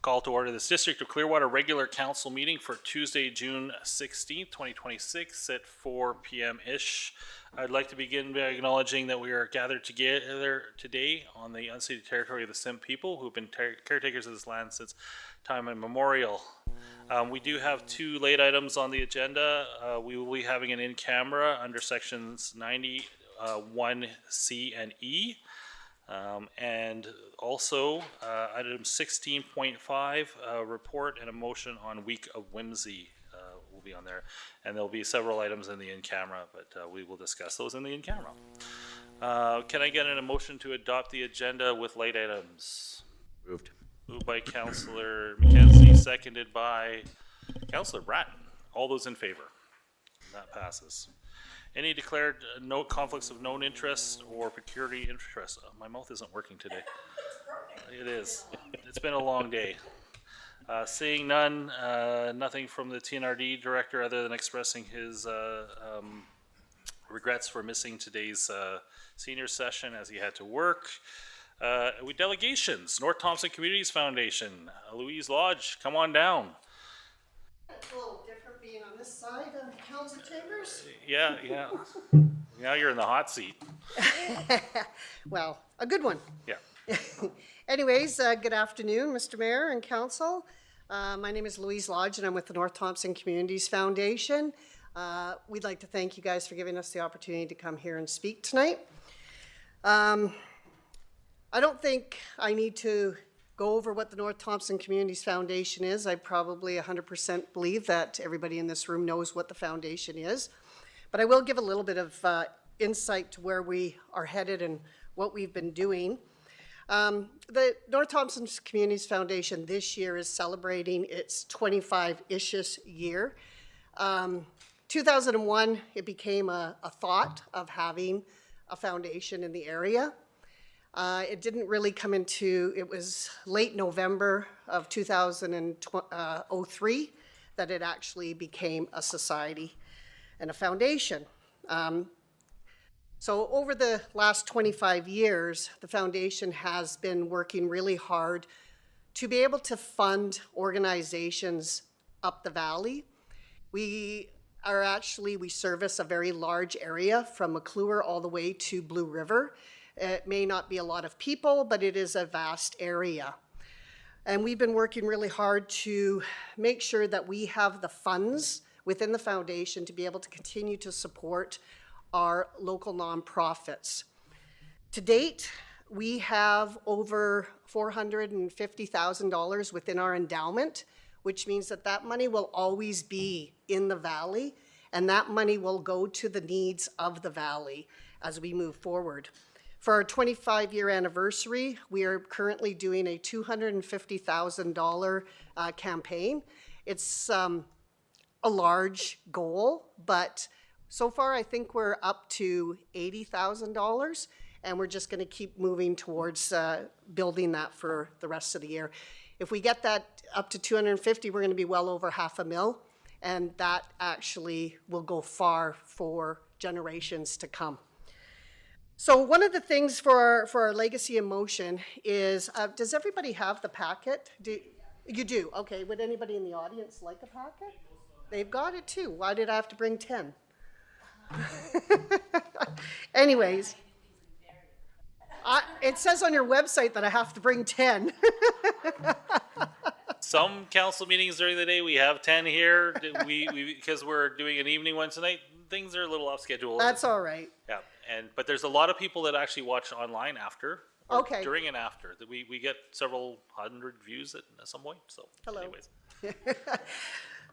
Call to order this District of Clearwater regular council meeting for Tuesday, June 16th, 2026 at 4 p.m.-ish. I'd like to begin by acknowledging that we are gathered together today on the unceded territory of the Tsimp people who have been caretakers of this land since time immemorial. We do have two late items on the agenda. We will be having an in-camera under sections 91C and E. And also item 16.5, report and a motion on Week of Whimsy will be on there. And there'll be several items in the in-camera, but we will discuss those in the in-camera. Can I get a motion to adopt the agenda with late items? Moved. Moved by Councillor McKenzie, seconded by Councillor Bratton. All those in favor? That passes. Any declared no conflicts of known interest or pecuniary interest? My mouth isn't working today. It is. It's been a long day. Seeing none, nothing from the TNRD director other than expressing his regrets for missing today's senior session as he had to work. With delegations, North Thompson Communities Foundation, Louise Lodge, come on down. It's a little different being on this side of council chambers. Yeah. Now you're in the hot seat. Well, a good one. Yeah. Anyways, good afternoon, Mr. Mayor and council. My name is Louise Lodge and I'm with the North Thompson Communities Foundation. We'd like to thank you guys for giving us the opportunity to come here and speak tonight. I don't think I need to go over what the North Thompson Communities Foundation is. I probably 100% believe that everybody in this room knows what the foundation is. But I will give a little bit of insight to where we are headed and what we've been doing. The North Thompson Communities Foundation this year is celebrating its 25-ish year. 2001, it became a thought of having a foundation in the area. It didn't really come into, it was late November of 2003 that it actually became a society and a foundation. So over the last 25 years, the foundation has been working really hard to be able to fund organizations up the valley. We service a very large area from McClure all the way to Blue River. It may not be a lot of people, but it is a vast area. And we've been working really hard to make sure that we have the funds within the foundation to be able to continue to support our local nonprofits. To date, we have over $450,000 within our endowment, which means that that money will always be in the valley, and that money will go to the needs of the valley as we move forward. For our 25-year anniversary, we are currently doing a $250,000 campaign. It's a large goal, but so far I think we're up to $80,000, and we're just going to keep moving towards building that for the rest of the year. If we get that up to 250, we're going to be well over $500,000, and that actually will go far for generations to come. So one of the things for our Legacy in Motion is, does everybody have the packet? You do? Okay, would anybody in the audience like a packet? They've got it too. Why did I have to bring 10? Anyways, it says on your website that I have to bring 10. Some council meetings during the day, we have 10 here. Because we're doing an evening one tonight, things are a little off schedule. That's all right. Yeah, but there's a lot of people that actually watch online after. Okay. During and after. We get several hundred views at some point. So, hello. Anyways.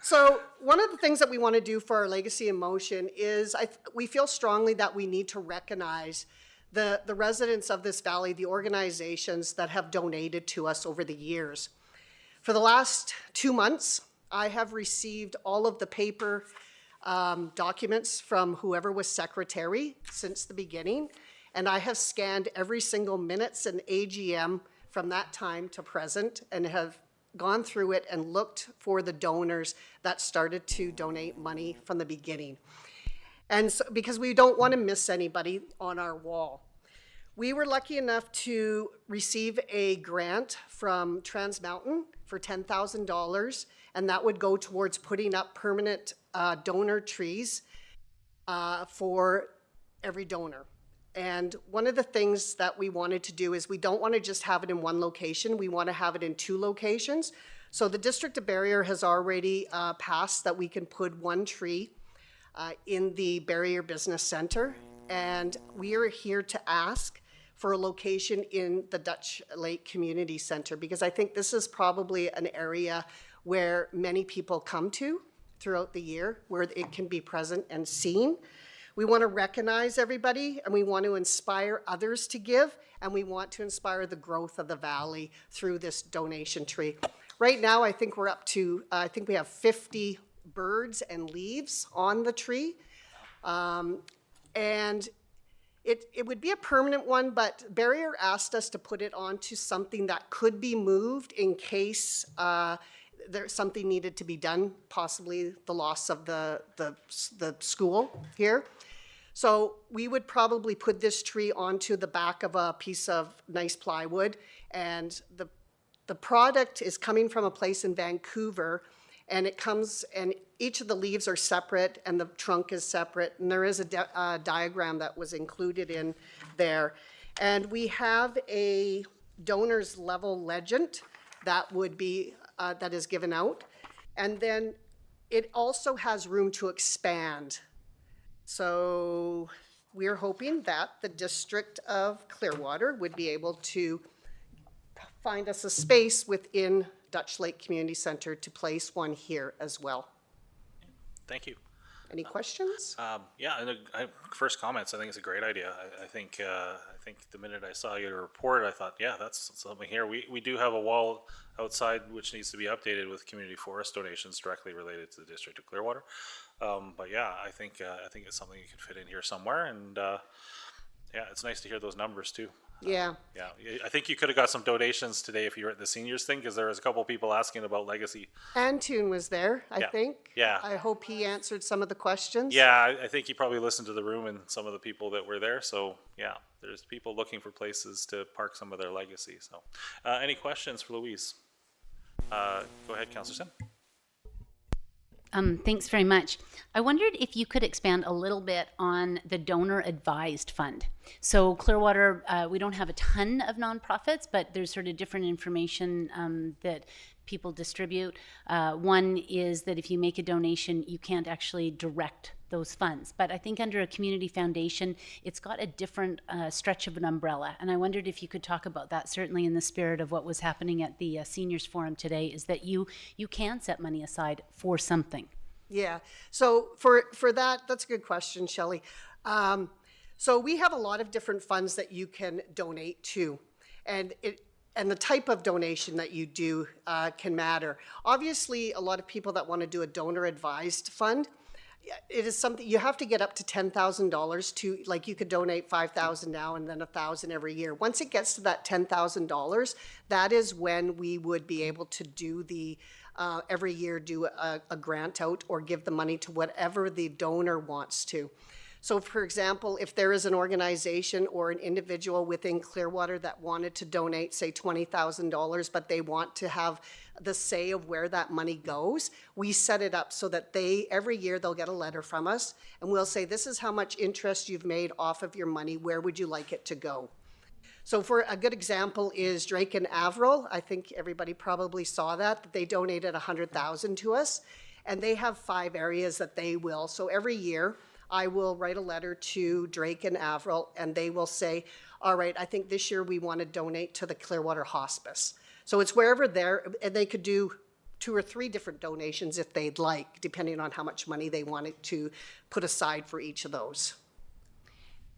So one of the things that we want to do for our Legacy in Motion is we feel strongly that we need to recognize the residents of this valley, the organizations that have donated to us over the years. For the last 2 months, I have received all of the paper documents from whoever was secretary since the beginning, and I have scanned every single minutes and AGM from that time to present and have gone through it and looked for the donors that started to donate money from the beginning. And so, because we don't want to miss anybody on our wall. We were lucky enough to receive a grant from Trans Mountain for $10,000, and that would go towards putting up permanent donor trees for every donor. And one of the things that we wanted to do is we don't want to just have it in one location, we want to have it in 2 locations. So the District of Barrier has already passed that we can put 1 tree in the Barrier Business Center, and we are here to ask for a location in the Dutch Lake Community Center, because I think this is probably an area where many people come to throughout the year, where it can be present and seen. We want to recognize everybody, and we want to inspire others to give, and we want to inspire the growth of the valley through this donation tree. Right now, I think we're up to, I think we have 50 birds and leaves on the tree. And it would be a permanent one, but Barrier asked us to put it onto something that could be moved in case there's something needed to be done, possibly the loss of the school here. So we would probably put this tree onto the back of a piece of nice plywood, and the product is coming from a place in Vancouver, and it comes, and each of the leaves are separate and the trunk is separate, and there is a diagram that was included in there. And we have a donor's level legend that would be, that is given out. And then it also has room to expand. So we're hoping that the District of Clearwater would be able to find us a space within Dutch Lake Community Center to place one here as well. Thank you. Any questions? Yeah, and first comments, I think it's a great idea. I think the minute I saw your report, I thought, yeah, that's something here. We do have a wall outside which needs to be updated with community forest donations directly related to the District of Clearwater. But yeah, I think it's something you can fit in here somewhere, and yeah, it's nice to hear those numbers too. Yeah. Yeah, I think you could have got some donations today if you were at the seniors thing, because there was a couple people asking about legacy. Antoon was there, I Yeah. think. Yeah. I hope he answered some of the questions. Yeah, I think you probably listened to the room and some of the people that were there. So yeah, there's people looking for places to park some of their legacy. So any questions for Louise? Go ahead, Councillor Sim. Thanks very much. I wondered if you could expand a little bit on the donor advised fund. So Clearwater, we don't have a ton of nonprofits, but there's sort of different information that people distribute. One is that if you make a donation, you can't actually direct those funds. But I think under a community foundation, it's got a different stretch of an umbrella. And I wondered if you could talk about that, certainly in the spirit of what was happening at the Seniors Forum today, is that you can set money aside for something. Yeah. So for that, that's a good question, Shelley. So we have a lot of different funds that you can donate to. And the type of donation that you do can matter. Obviously, a lot of people that want to do a donor advised fund, it is something you have to get up to $10,000 to, like you could donate $5,000 now and then $1,000 every year. Once it gets to that $10,000, that is when we would be able to do the every year do a grant out or give the money to whatever the donor wants to. So for example, if there is an organization or an individual within Clearwater that wanted to donate, say $20,000, but they want to have the say of where that money goes, we set it up so that every year they'll get a letter from us and we'll say, this is how much interest you've made off of your money, where would you like it to go? So for a good example is Drake and Averill. I think everybody probably saw that they donated $100,000 to us, and they have 5 areas that they will. So every year, I will write a letter to Drake and Averill, and they will say, all right, I think this year we want to donate to the Clearwater Hospice. So it's wherever they're, and they could do 2 or 3 different donations if they'd like, depending on how much money they wanted to put aside for each of those.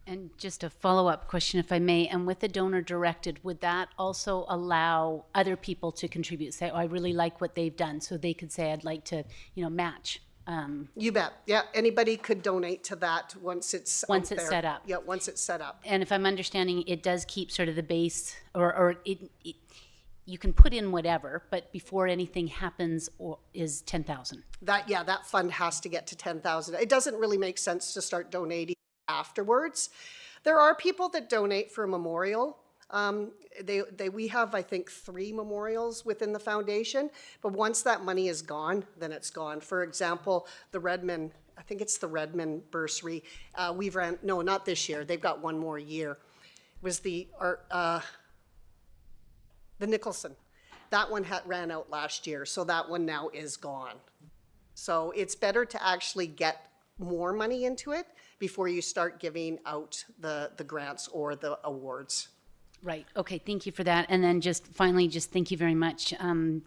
And just a follow-up question, if I may, and with the donor directed, would that also allow other people to contribute? Say, oh, I really like what they've done, so they could say, I'd like to, match. You bet. Yeah, anybody could donate to that once it's Once out it's there. set up. Yeah, once it's set up. And if I'm understanding, it does keep sort of the base, or you can put in whatever, but before anything happens is 10,000. That fund has to get to 10,000. It doesn't really make sense to start donating afterwards. There are people that donate for a memorial. We have, I think, 3 memorials within the foundation, but once that money is gone, then it's gone. For example, the Redmond, I think it's the Redmond bursary. No, not this year. They've got 1 more year. It was the Nicholson. That one ran out last year, so that one now is gone. So it's better to actually get more money into it before you start giving out the grants or the awards. Right. Okay. Thank you for that. And then just finally, thank you very much.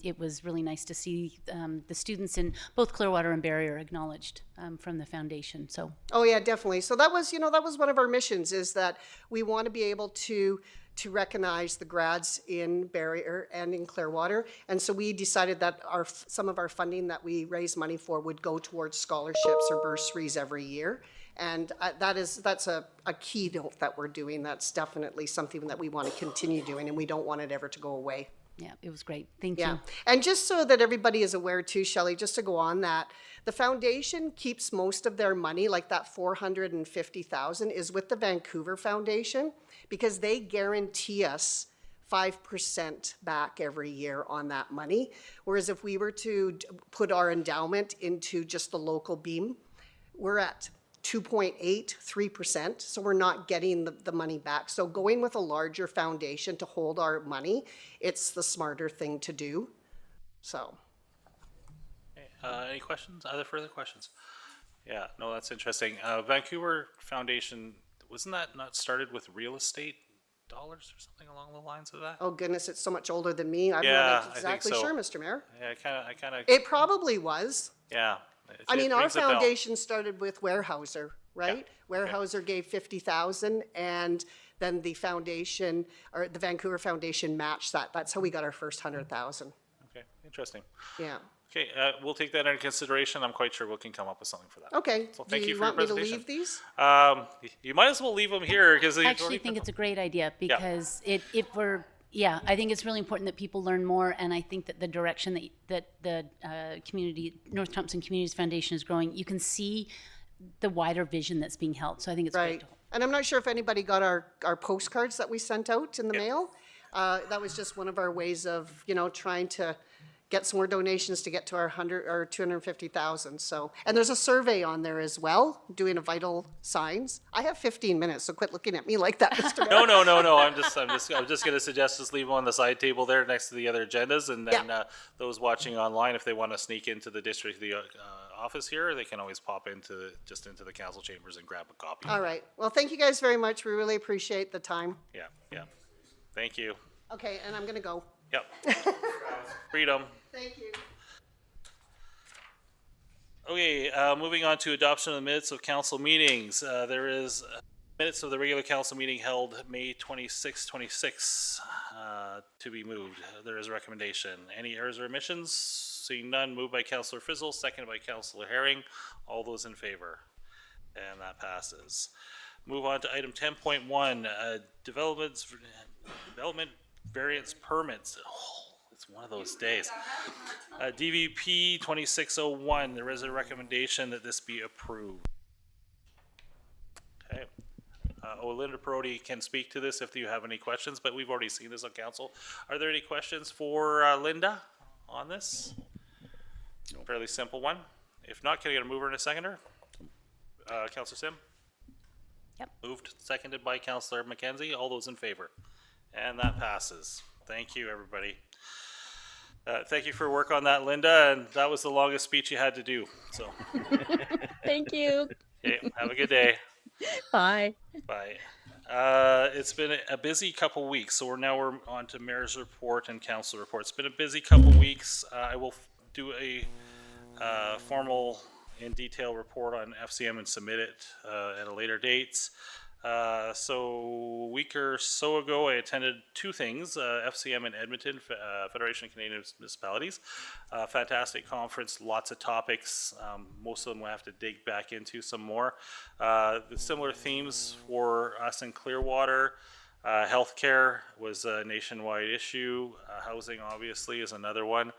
It was really nice to see the students in both Clearwater and Barrier acknowledged from the foundation. So. Oh yeah, definitely. So that was one of our missions, is that we want to be able to to recognize the grads in Barrier and in Clearwater. And so we decided that some of our funding that we raise money for would go towards scholarships or bursaries every year. And that's a keynote that we're doing. That's definitely something that we want to continue doing, and we don't want it ever to go away. Yeah, it was great. Thank Yeah, you. and just so that everybody is aware too, Shelley, just to go on that, the foundation keeps most of their money, like that 450,000 is with the Vancouver Foundation, because they guarantee us 5% back every year on that money. Whereas if we were to put our endowment into just the local beam, we're at 2.83%, so we're not getting the money back. So going with a larger foundation to hold our money, it's the smarter thing to do. So. Any questions? Other further questions? Yeah, no, that's interesting. Vancouver Foundation, wasn't that not started with real estate dollars or something along the lines of that? Oh goodness, it's so much older than me. I'm Yeah, I not think exactly so. sure, Mr. Mayor. Yeah, I kind of, It probably was. yeah. I mean, it our rings a bell. foundation started with Weyerhaeuser, right? Weyerhaeuser gave 50,000, and then the foundation, or the Vancouver Foundation matched that. That's how we got our first 100,000. Okay, interesting. Yeah. Okay, we'll take that into consideration. I'm quite sure we can come up with something for that. Okay. So thank Do you you for your want me to presentation. leave these? You might as well leave them here because I actually think it's a great idea because I think it's really important that people learn more, and I think that the direction that the North Thompson Communities Foundation is growing, you can see the wider vision that's being held. So I think it's Right. great. And I'm not sure if anybody got our postcards that we sent out in the mail. That was just one of our ways of, trying to get some more donations to get to our 100 or 250,000. So, and there's a survey on there as well, doing a vital signs. I have 15 minutes, so quit looking at me like that, Mr. Mayor. No. I'm just going to suggest just leave them on the side table there next to the other agendas, and then those watching online, if they want to sneak into the district, the office here, they can always pop into the council chambers and grab a copy. All right. Well, thank you guys very much. We really appreciate the time. Yeah. Thank you. Okay, and I'm going to go. Yep. Freedom. Thank you. Okay, moving on to adoption of the minutes of council meetings. There is minutes of the regular council meeting held May 26, 26 to be moved. There is a recommendation. Any errors or omissions? Seeing none, moved by Councillor Fizzle, seconded by Councillor Herring. All those in favor? And that passes. Move on to item 10.1, development variance permits. It's one of those days. DVP 2601, there is a recommendation that this be approved. Okay. Linda Perotti can speak to this if you have any questions, but we've already seen this on council. Are there any questions for Linda on this? Fairly simple one. If not, can I get a mover and a seconder? Councillor Sim? Yep. Moved, seconded by Councillor McKenzie. All those in favor? And that passes. Thank you, everybody. Thank you for work on that, Linda, and that was the longest speech you had to do, so. Thank you. Okay, have a good day. Bye. Bye. It's been a busy couple weeks, so we're on to mayor's report and council report. It's been a busy couple weeks. I will do a formal in detail report on FCM and submit it at a later date. So a week or so ago, I attended two things, FCM in Edmonton, Federation of Canadian Municipalities. Fantastic conference, lots of topics. Most of them we'll have to dig back into some more. The similar themes for us in Clearwater. Healthcare was a nationwide issue. Housing, obviously, is another one.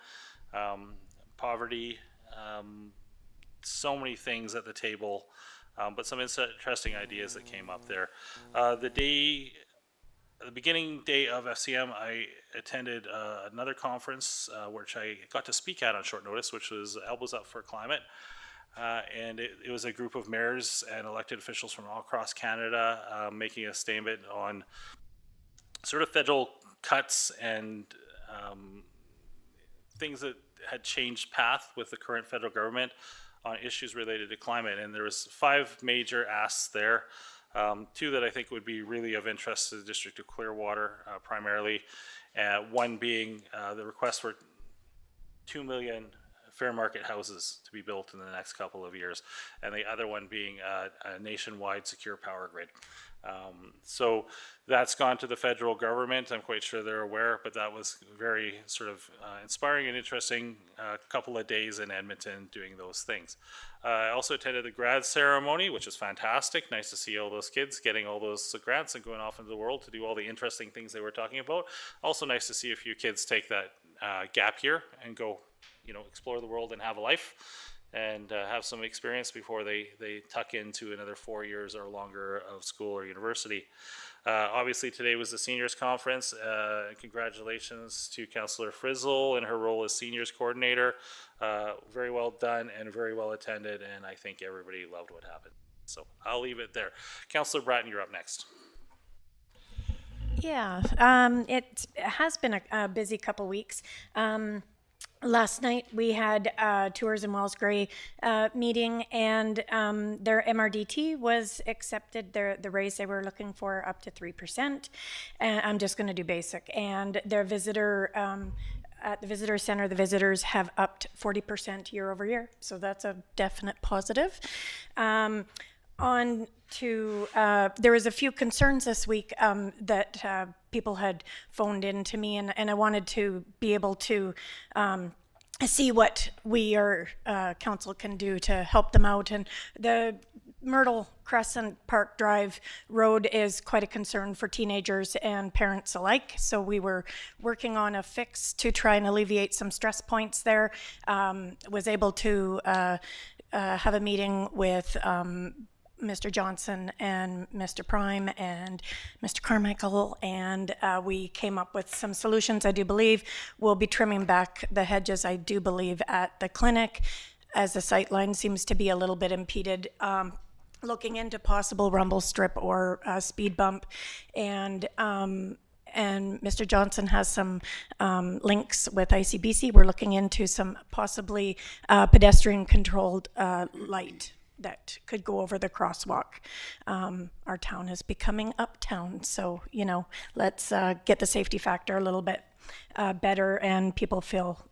Poverty, so many things at the table. But some interesting ideas that came up there. The beginning day of FCM, I attended another conference which I got to speak at on short notice, which was Elbows Up for Climate. And it was a group of mayors and elected officials from all across Canada making a statement on sort of federal cuts and things that had changed path with the current federal government on issues related to climate. And there was 5 major asks there, 2 that I think would be really of interest to the District of Clearwater, primarily. One being the request for $2 million fair market houses to be built in the next couple of years, and the other one being a nationwide secure power grid. So that's gone to the federal government. I'm quite sure they're aware, but that was very sort of inspiring and interesting couple of days in Edmonton doing those things. I also attended the grad ceremony, which is fantastic. Nice to see all those kids getting all those grads and going off into the world to do all the interesting things they were talking about. Also nice to see a few kids take that gap year and go, explore the world and have a life. And have some experience before they tuck into another 4 years or longer of school or university. Obviously, today was the seniors conference. Congratulations to Councillor Frizzle in her role as seniors coordinator. Very well done and very well attended, and I think everybody loved what happened. So I'll leave it there. Councillor Bratton, you're up next. Yeah, it has been a busy couple weeks. Last night we had Tours in Wells Gray meeting, and their MRDT was accepted, the raise they were looking for, up to 3%. And I'm just going to do basic. And their visitor at the visitor center, the visitors have upped 40% year over year. So that's a definite positive. On to, there was a few concerns this week that people had phoned in to me, and I wanted to be able to see what we, our council, can do to help them out. And the Myrtle Crescent Park Drive Road is quite a concern for teenagers and parents alike. So we were working on a fix to try and alleviate some stress points there. Was able to have a meeting with Mr. Johnson and Mr. Prime and Mr. Carmichael, and we came up with some solutions. I do believe we'll be trimming back the hedges, I do believe, at the clinic, as the sight line seems to be a little bit impeded. Looking into possible rumble strip or speed bump, and Mr. Johnson has some links with ICBC. We're looking into some possibly pedestrian-controlled light that could go over the crosswalk. Our town is becoming uptown, so, let's get the safety factor a little bit better, and people feel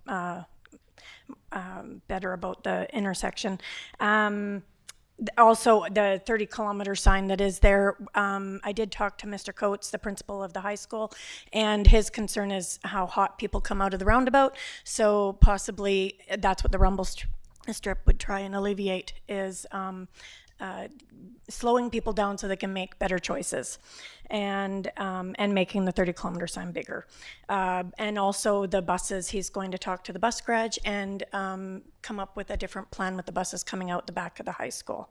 better about the intersection. Also, the 30-kilometer sign that is there, I did talk to Mr. Coates, the principal of the high school, and his concern is how hot people come out of the roundabout, so possibly that's what the rumble strip would try and alleviate, is slowing people down so they can make better choices, and making the 30-kilometer sign bigger. And also the buses, he's going to talk to the bus garage and come up with a different plan with the buses coming out the back of the high school.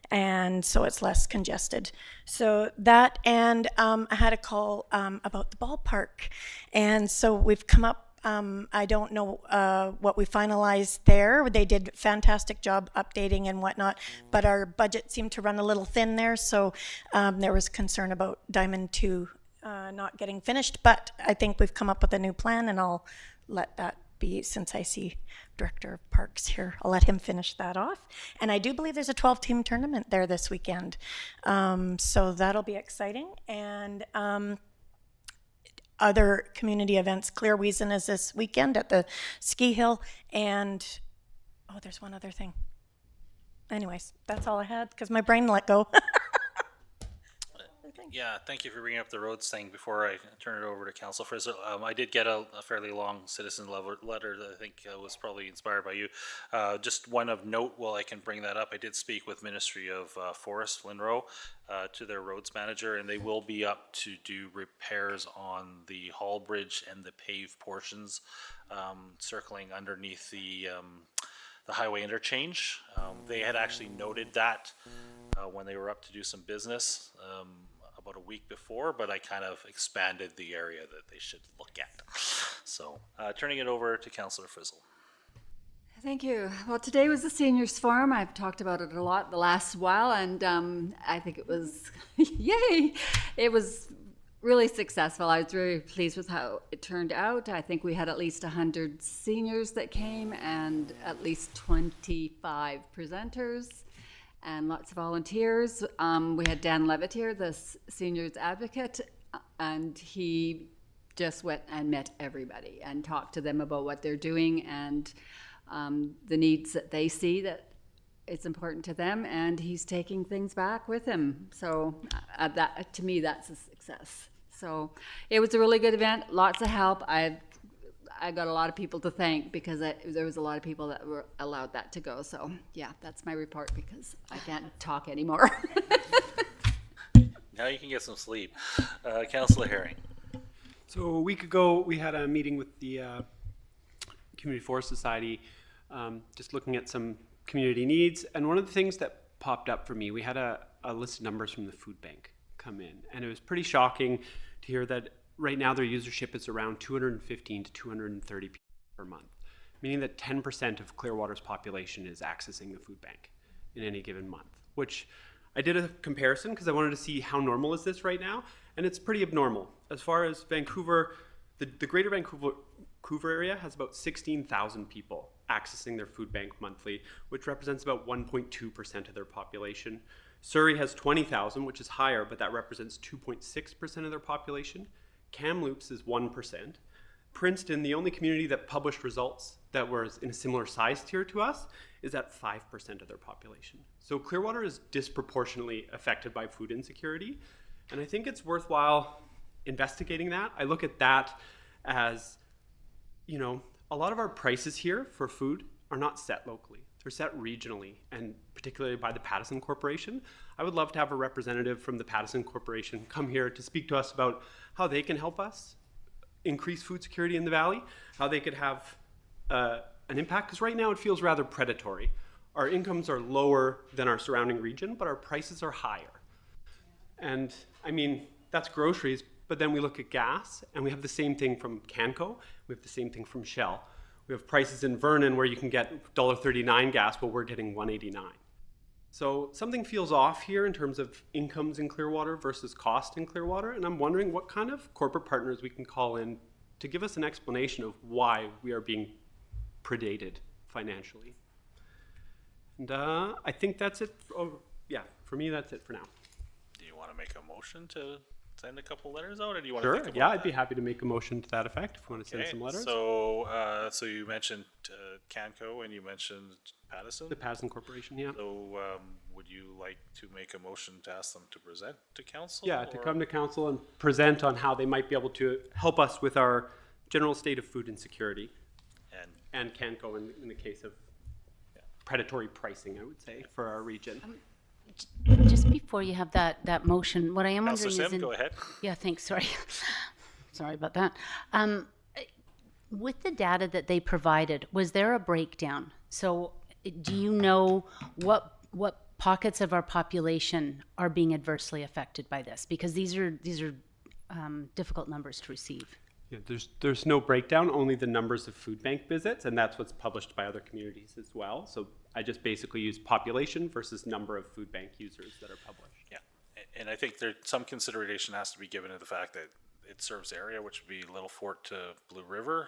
And so it's less congested. So that, and I had a call about the ballpark. And so we've come up, I don't know what we finalized there. They did a fantastic job updating and whatnot, but our budget seemed to run a little thin there, so there was concern about Diamond 2 not getting finished, but I think we've come up with a new plan, and I'll let that be, since I see Director of Parks here, I'll let him finish that off. And I do believe there's a 12-team tournament there this weekend, so that'll be exciting. And other community events, Clear Wiesen is this weekend at the ski hill, and there's one other thing. Anyways, that's all I had because my brain let go. Yeah, thank you for bringing up the roads thing before I turn it over to Council Frizzle. I did get a fairly long citizen letter that I think was probably inspired by you. Just one of note, while I can bring that up, I did speak with Ministry of Forest, Linro, to their roads manager, and they will be up to do repairs on the Hall Bridge and the paved portions circling underneath the highway interchange. They had actually noted that when they were up to do some business about a week before, but I kind of expanded the area that they should look at. So turning it over to Councillor Frizzle. Thank you. Well, today was the Seniors Forum. I've talked about it a lot the last while, and I think it was, yay! It was really successful. I was very pleased with how it turned out. I think we had at least 100 seniors that came and at least 25 presenters and lots of volunteers. We had Dan Levitt here, the seniors advocate, and he just went and met everybody and talked to them about what they're doing, and the needs that they see, that it's important to them, and he's taking things back with him. So that, to me, that's a success. So it was a really good event, lots of help. I got a lot of people to thank because there was a lot of people that were allowed that to go. So yeah, that's my report because I can't talk anymore. Now you can get some sleep. Councillor Herring. So a week ago, we had a meeting with the Community Forest Society, just looking at some community needs. And one of the things that popped up for me, we had a list of numbers from the food bank come in. And it was pretty shocking to hear that right now their usership is around 215 to 230 people per month, meaning that 10% of Clearwater's population is accessing the food bank in any given month, which I did a comparison because I wanted to see how normal is this right now, and it's pretty abnormal. As far as Vancouver, the greater Vancouver area has about 16,000 people accessing their food bank monthly, which represents about 1.2% of their population. Surrey has 20,000, which is higher, but that represents 2.6% of their population. Kamloops is 1%. Princeton, the only community that published results that were in a similar size tier to us, is at 5% of their population. So Clearwater is disproportionately affected by food insecurity, and I think it's worthwhile investigating that. I look at that as, you know, a lot of our prices here for food are not set locally. They're set regionally, and particularly by the Pattison Corporation. I would love to have a representative from the Pattison Corporation come here to speak to us about how they can help us increase food security in the valley, how they could have an impact, because right now it feels rather predatory. Our incomes are lower than our surrounding region, but our prices are higher. And I mean, that's groceries, but then we look at gas, and we have the same thing from Canco, we have the same thing from Shell. We have prices in Vernon where you can get $1.39 gas, but we're getting $1.89. So something feels off here in terms of incomes in Clearwater versus cost in Clearwater, and I'm wondering what kind of corporate partners we can call in to give us an explanation of why we are being predated financially. And I think that's it. Yeah, for me, that's it for now. Do you want to make a motion to send a couple letters out, or do you want to Sure, think about yeah, I'd that? be happy to make a motion to that effect if you want to send Okay, some letters. so you mentioned Canco and you mentioned Pattison. The Pattison Corporation, yeah. So would you like to make a motion to ask them to present to council? Yeah, to or- come to council and present on how they might be able to help us with our general state of food insecurity, and Canco in the case of predatory pricing, I would say, for our region. Just before you have that motion, what I am Councillor wondering is Sim, go ahead. Yeah, thanks. Sorry. Sorry about that. With the data that they provided, was there a breakdown? So do you know what pockets of our population are being adversely affected by this? Because these are difficult numbers to receive. Yeah, there's no breakdown, only the numbers of food bank visits, and that's what's published by other communities as well. So I just basically use population versus number of food bank users that are published. Yeah, and I think there some consideration has to be given to the fact that it serves area, which would be Little Fort to Blue River.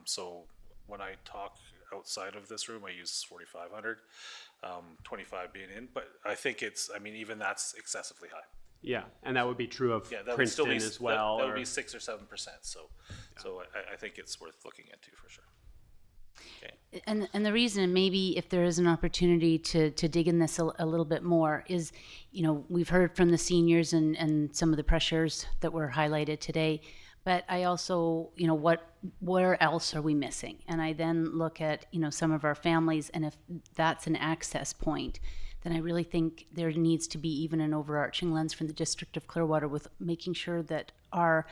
So when I talk outside of this room, I use 4,500, 25 being in, but I think even that's excessively high. Yeah, and that would be true of Yeah, that would still Princeton be as well. That would or- be 6 or 7%. So I think it's worth looking into for sure. Okay. And the reason, maybe if there is an opportunity to dig in this a little bit more, is, we've heard from the seniors and some of the pressures that were highlighted today, but I also, where else are we missing? And I then look at, some of our families, and if that's an access point, then I really think there needs to be even an overarching lens from the District of Clearwater with making sure that our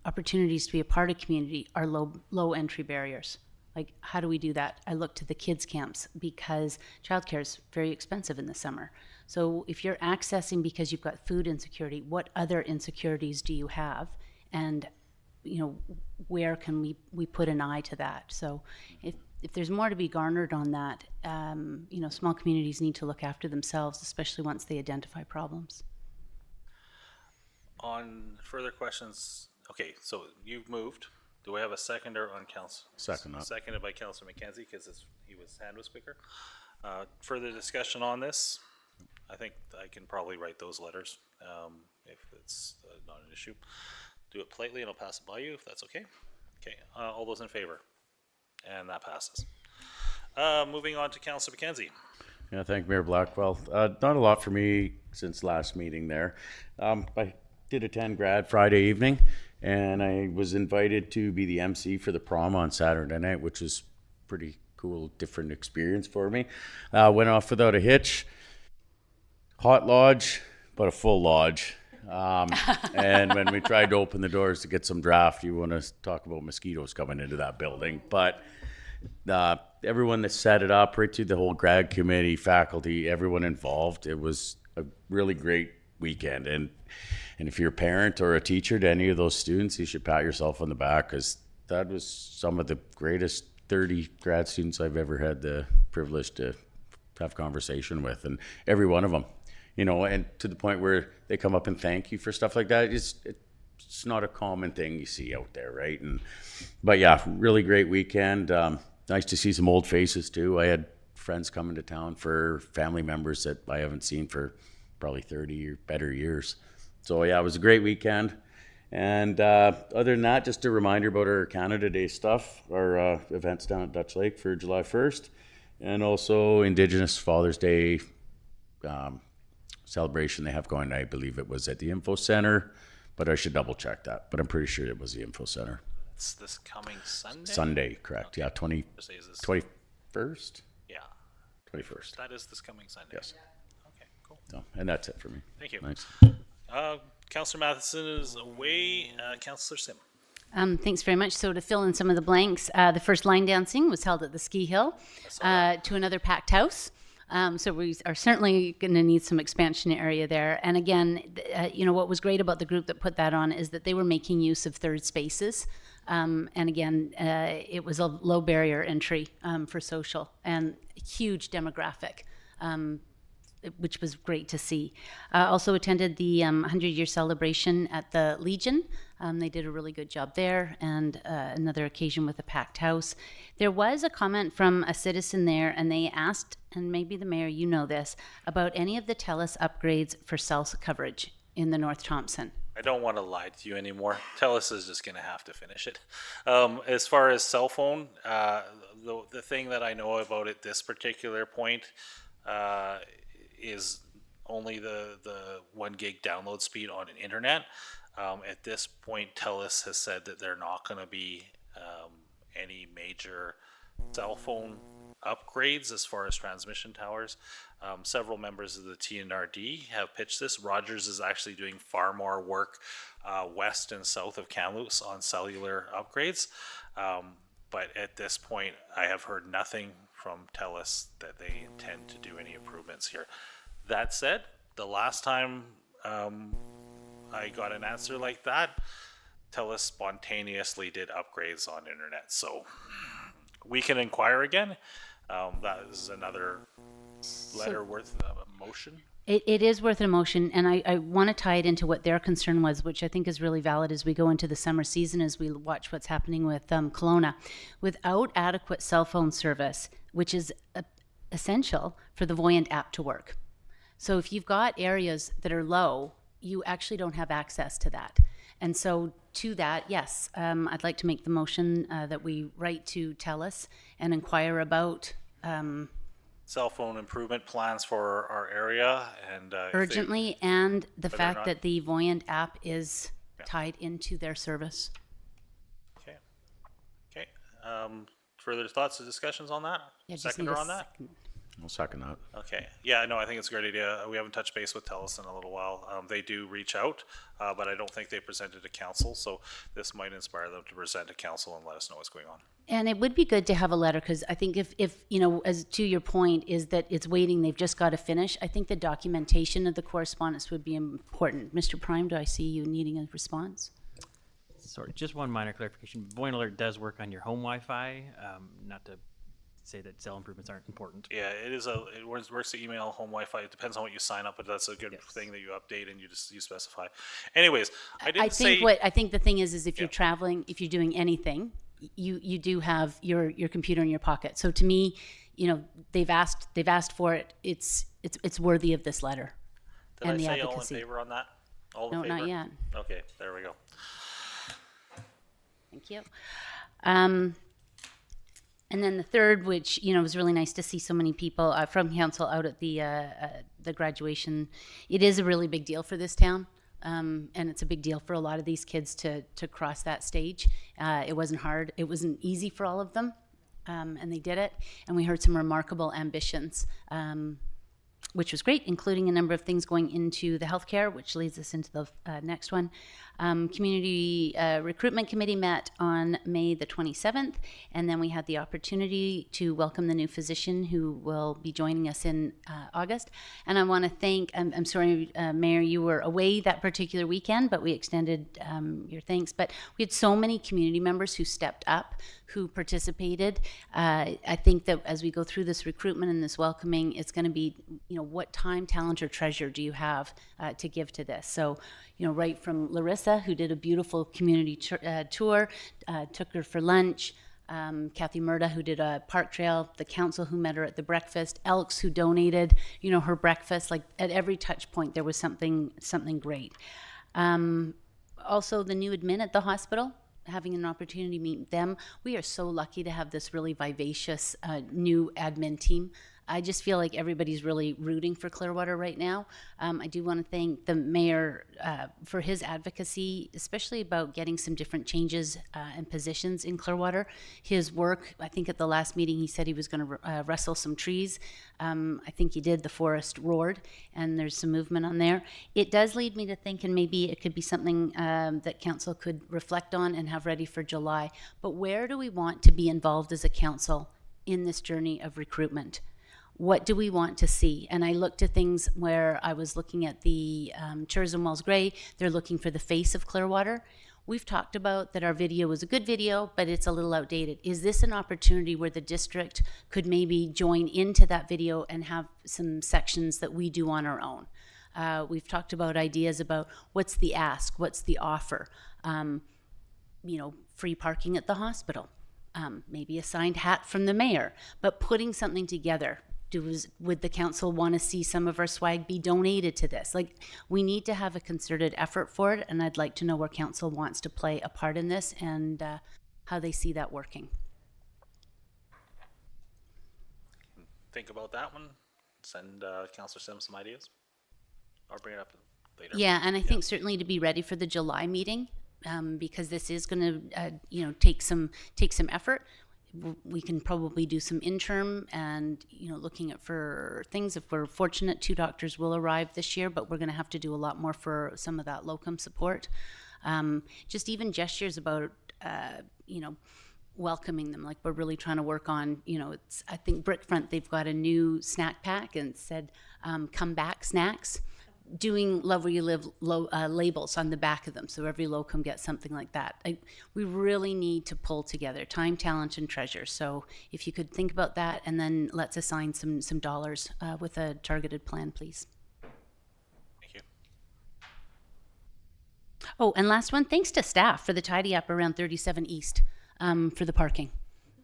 opportunities to be a part of community are low entry barriers. Like, how do we do that? I look to the kids camps because childcare is very expensive in the summer. So if you're accessing because you've got food insecurity, what other insecurities do you have? And, where can we put an eye to that? So if there's more to be garnered on that, small communities need to look after themselves, especially once they identify problems. On further questions, okay, so you've moved. Do we have a seconder on council? Second that. Seconded by Councillor McKenzie because his hand was quicker. Further discussion on this? I think I can probably write those letters if it's not an issue. Do it politely and I'll pass it by you if that's okay. Okay, all those in favor? And that passes. Moving on to Councillor McKenzie. Yeah, thank you, Mayor Blackwell. Not a lot for me since last meeting there. I did attend Grad Friday evening, and I was invited to be the MC for the prom on Saturday night, which was pretty cool, different experience for me. Went off without a hitch. Hot lodge, but a full lodge. And when we tried to open the doors to get some draft, you want to talk about mosquitoes coming into that building. But everyone that set it up, right to the whole grad committee, faculty, everyone involved, it was a really great weekend. And if you're a parent or a teacher to any of those students, you should pat yourself on the back, because that was some of the greatest 30 grad students I've ever had the privilege to have conversation with, and every one of them, you know, and to the point where they come up and thank you for stuff like that. It's not a common thing you see out there, right? But yeah, really great weekend. Nice to see some old faces too. I had friends coming to town for family members that I haven't seen for probably 30 or better years. So yeah, it was a great weekend. And other than that, just a reminder about our Canada Day stuff, our events down at Dutch Lake for July 1st, and also Indigenous Father's Day celebration they have going. I believe it was at the Info Center, but I should double check that. But I'm pretty sure it was the Info Center. It's this coming Sunday? Sunday, correct. Yeah, Thursday is this- 21st? Yeah, 21st, that is this coming Sunday. yes. Okay, cool. So, and that's it for me. Thank you. Thanks. Councillor Matheson is away. Councillor Sim. Thanks very much. So to fill in some of the blanks, the first line dancing was held at the Ski Hill to another packed house. So we are certainly going to need some expansion area there. And again, you know, what was great about the group that put that on is that they were making use of third spaces. And again, it was a low barrier entry for social and huge demographic, which was great to see. Also attended the 100-year celebration at the Legion. They did a really good job there, and another occasion with a packed house. There was a comment from a citizen there, and they asked, and maybe the mayor, you know this, about any of the TELUS upgrades for cell coverage in the North Thompson. I don't want to lie to you anymore. TELUS is just going to have to finish it. As far as cell phone, the thing that I know about at this particular point is only the 1 gig download speed on an internet. At this point, TELUS has said that they're not going to be any major cell phone upgrades as far as transmission towers. Several members of the TNRD have pitched this. Rogers is actually doing far more work west and south of Kamloops on cellular upgrades. But at this point, I have heard nothing from TELUS that they intend to do any improvements here. That said, the last time I got an answer like that, TELUS spontaneously did upgrades on internet. So we can inquire again. That is another letter worth of a motion. It is worth a motion, and I want to tie it into what their concern was, which I think is really valid as we go into the summer season, as we watch what's happening with Kelowna. Without adequate cell phone service, which is essential for the Voyant app to work. So if you've got areas that are low, you actually don't have access to that. And so to that, yes, I'd like to make the motion that we write to TELUS and inquire about Cell phone improvement plans for our area, and urgently, and the whether or fact not- that the Voyant app is tied into their service. Okay. Okay. Further thoughts or discussions on that? Yeah, just Seconder need a on that? second. I'll second that. Okay. Yeah, no, I think it's a great idea. We haven't touched base with TELUS in a little while. They do reach out, but I don't think they presented to council. So this might inspire them to present to council and let us know what's going on. And it would be good to have a letter, because I think if you know, as to your point, is that it's waiting, they've just got to finish. I think the documentation of the correspondence would be important. Mr. Prime, do I see you needing a response? Sorry, just one minor clarification. Voyant Alert does work on your home Wi-Fi, not to say that cell improvements aren't important. Yeah, it works to email, home Wi-Fi. It depends on what you sign up, but that's a good thing that you update and you specify. Anyways, I think the thing is if you're Yeah. traveling, if you're doing anything, you do have your computer in your pocket. So to me, you know, they've asked for it. It's worthy of this letter. Did and I the say advocacy. all in favor on that? All in No, favor? not yet. Okay, there we go. Thank you. And then the third, which, you know, was really nice to see so many people from council out at the graduation. It is a really big deal for this town. And it's a big deal for a lot of these kids to cross that stage. It wasn't hard. It wasn't easy for all of them. And they did it. And we heard some remarkable ambitions, which was great, including a number of things going into the healthcare, which leads us into the next one. Community Recruitment Committee met on May the 27th, and then we had the opportunity to welcome the new physician who will be joining us in August. And I want to thank, I'm sorry, Mayor, you were away that particular weekend, but we extended your thanks. But we had so many community members who stepped up, who participated. I think that as we go through this recruitment and this welcoming, it's going to be, you know, what time, talent, or treasure do you have to give to this? So, you know, right from Larissa, who did a beautiful community tour, took her for lunch, Kathy Murda, who did a park trail, the council who met her at the breakfast, Elks, who donated, you know, her breakfast. Like at every touch point, there was something great. Also, the new admin at the hospital, having an opportunity to meet them. We are so lucky to have this really vivacious new admin team. I just feel like everybody's really rooting for Clearwater right now. I do want to thank the mayor for his advocacy, especially about getting some different changes and positions in Clearwater. His work, I think at the last meeting he said he was going to wrestle some trees. I think he did. The forest roared, and there's some movement on there. It does lead me to think, and maybe it could be something that council could reflect on and have ready for July, but where do we want to be involved as a council in this journey of recruitment? What do we want to see? And I looked at things where I was looking at the Tourism Wells Gray. They're looking for the face of Clearwater. We've talked about that our video was a good video, but it's a little outdated. Is this an opportunity where the district could maybe join into that video and have some sections that we do on our own? We've talked about ideas about what's the ask, what's the offer, you know, free parking at the hospital, maybe a signed hat from the mayor, but putting something together. Would the council want to see some of our swag be donated to this? Like, we need to have a concerted effort for it, and I'd like to know where council wants to play a part in this and how they see that working. Think about that one. Send Councillor Sims some ideas. I'll bring it up later. Yeah, and I think certainly to be ready for the July meeting, because this is going to, you know, take some effort. We can probably do some interim and, you know, looking at for things. If we're fortunate, 2 doctors will arrive this year, but we're going to have to do a lot more for some of that locum support. Just even gestures about, you know, welcoming them. Like, we're really trying to work on, you know, I think Brickfront, they've got a new snack pack and said, come back snacks. Doing Love Where You Live labels on the back of them, so every locum gets something like that. We really need to pull together time, talent, and treasure. So if you could think about that, and then let's assign some dollars with a targeted plan, please. Thank you. Oh, and last one, thanks to staff for the tidy up around 37 East for the parking.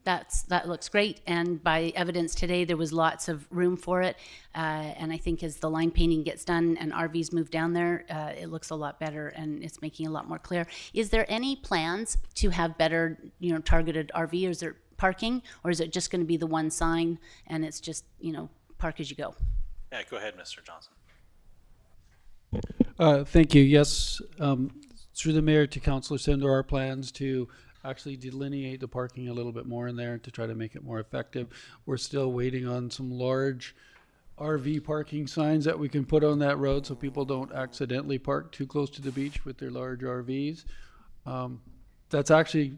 That looks great, and by evidence today, there was lots of room for it, and I think as the line painting gets done and RVs move down there, it looks a lot better, and it's making a lot more clear. Is there any plans to have better, you know, targeted RV, or is there parking, or is it just going to be the one sign, and it's just, you know, park as you go? Yeah, go ahead, Mr. Johnson. Thank you. Yes, through the mayor to Councillor Sim, there are plans to actually delineate the parking a little bit more in there to try to make it more effective. We're still waiting on some large RV parking signs that we can put on that road so people don't accidentally park too close to the beach with their large RVs. That's actually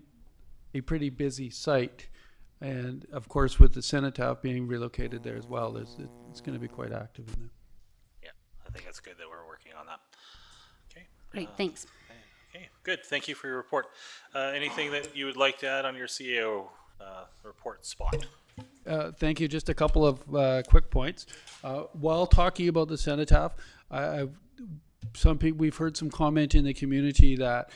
a pretty busy site. And of course, with the cenotaph being relocated there as well, it's going to be quite active in there. Yeah, I think it's good that we're working on that. Okay. Great, thanks. Okay, good. Thank you for your report. Anything that you would like to add on your CAO report spot? Thank you. Just a couple of quick points. While talking about the cenotaph, we've heard some comment in the community that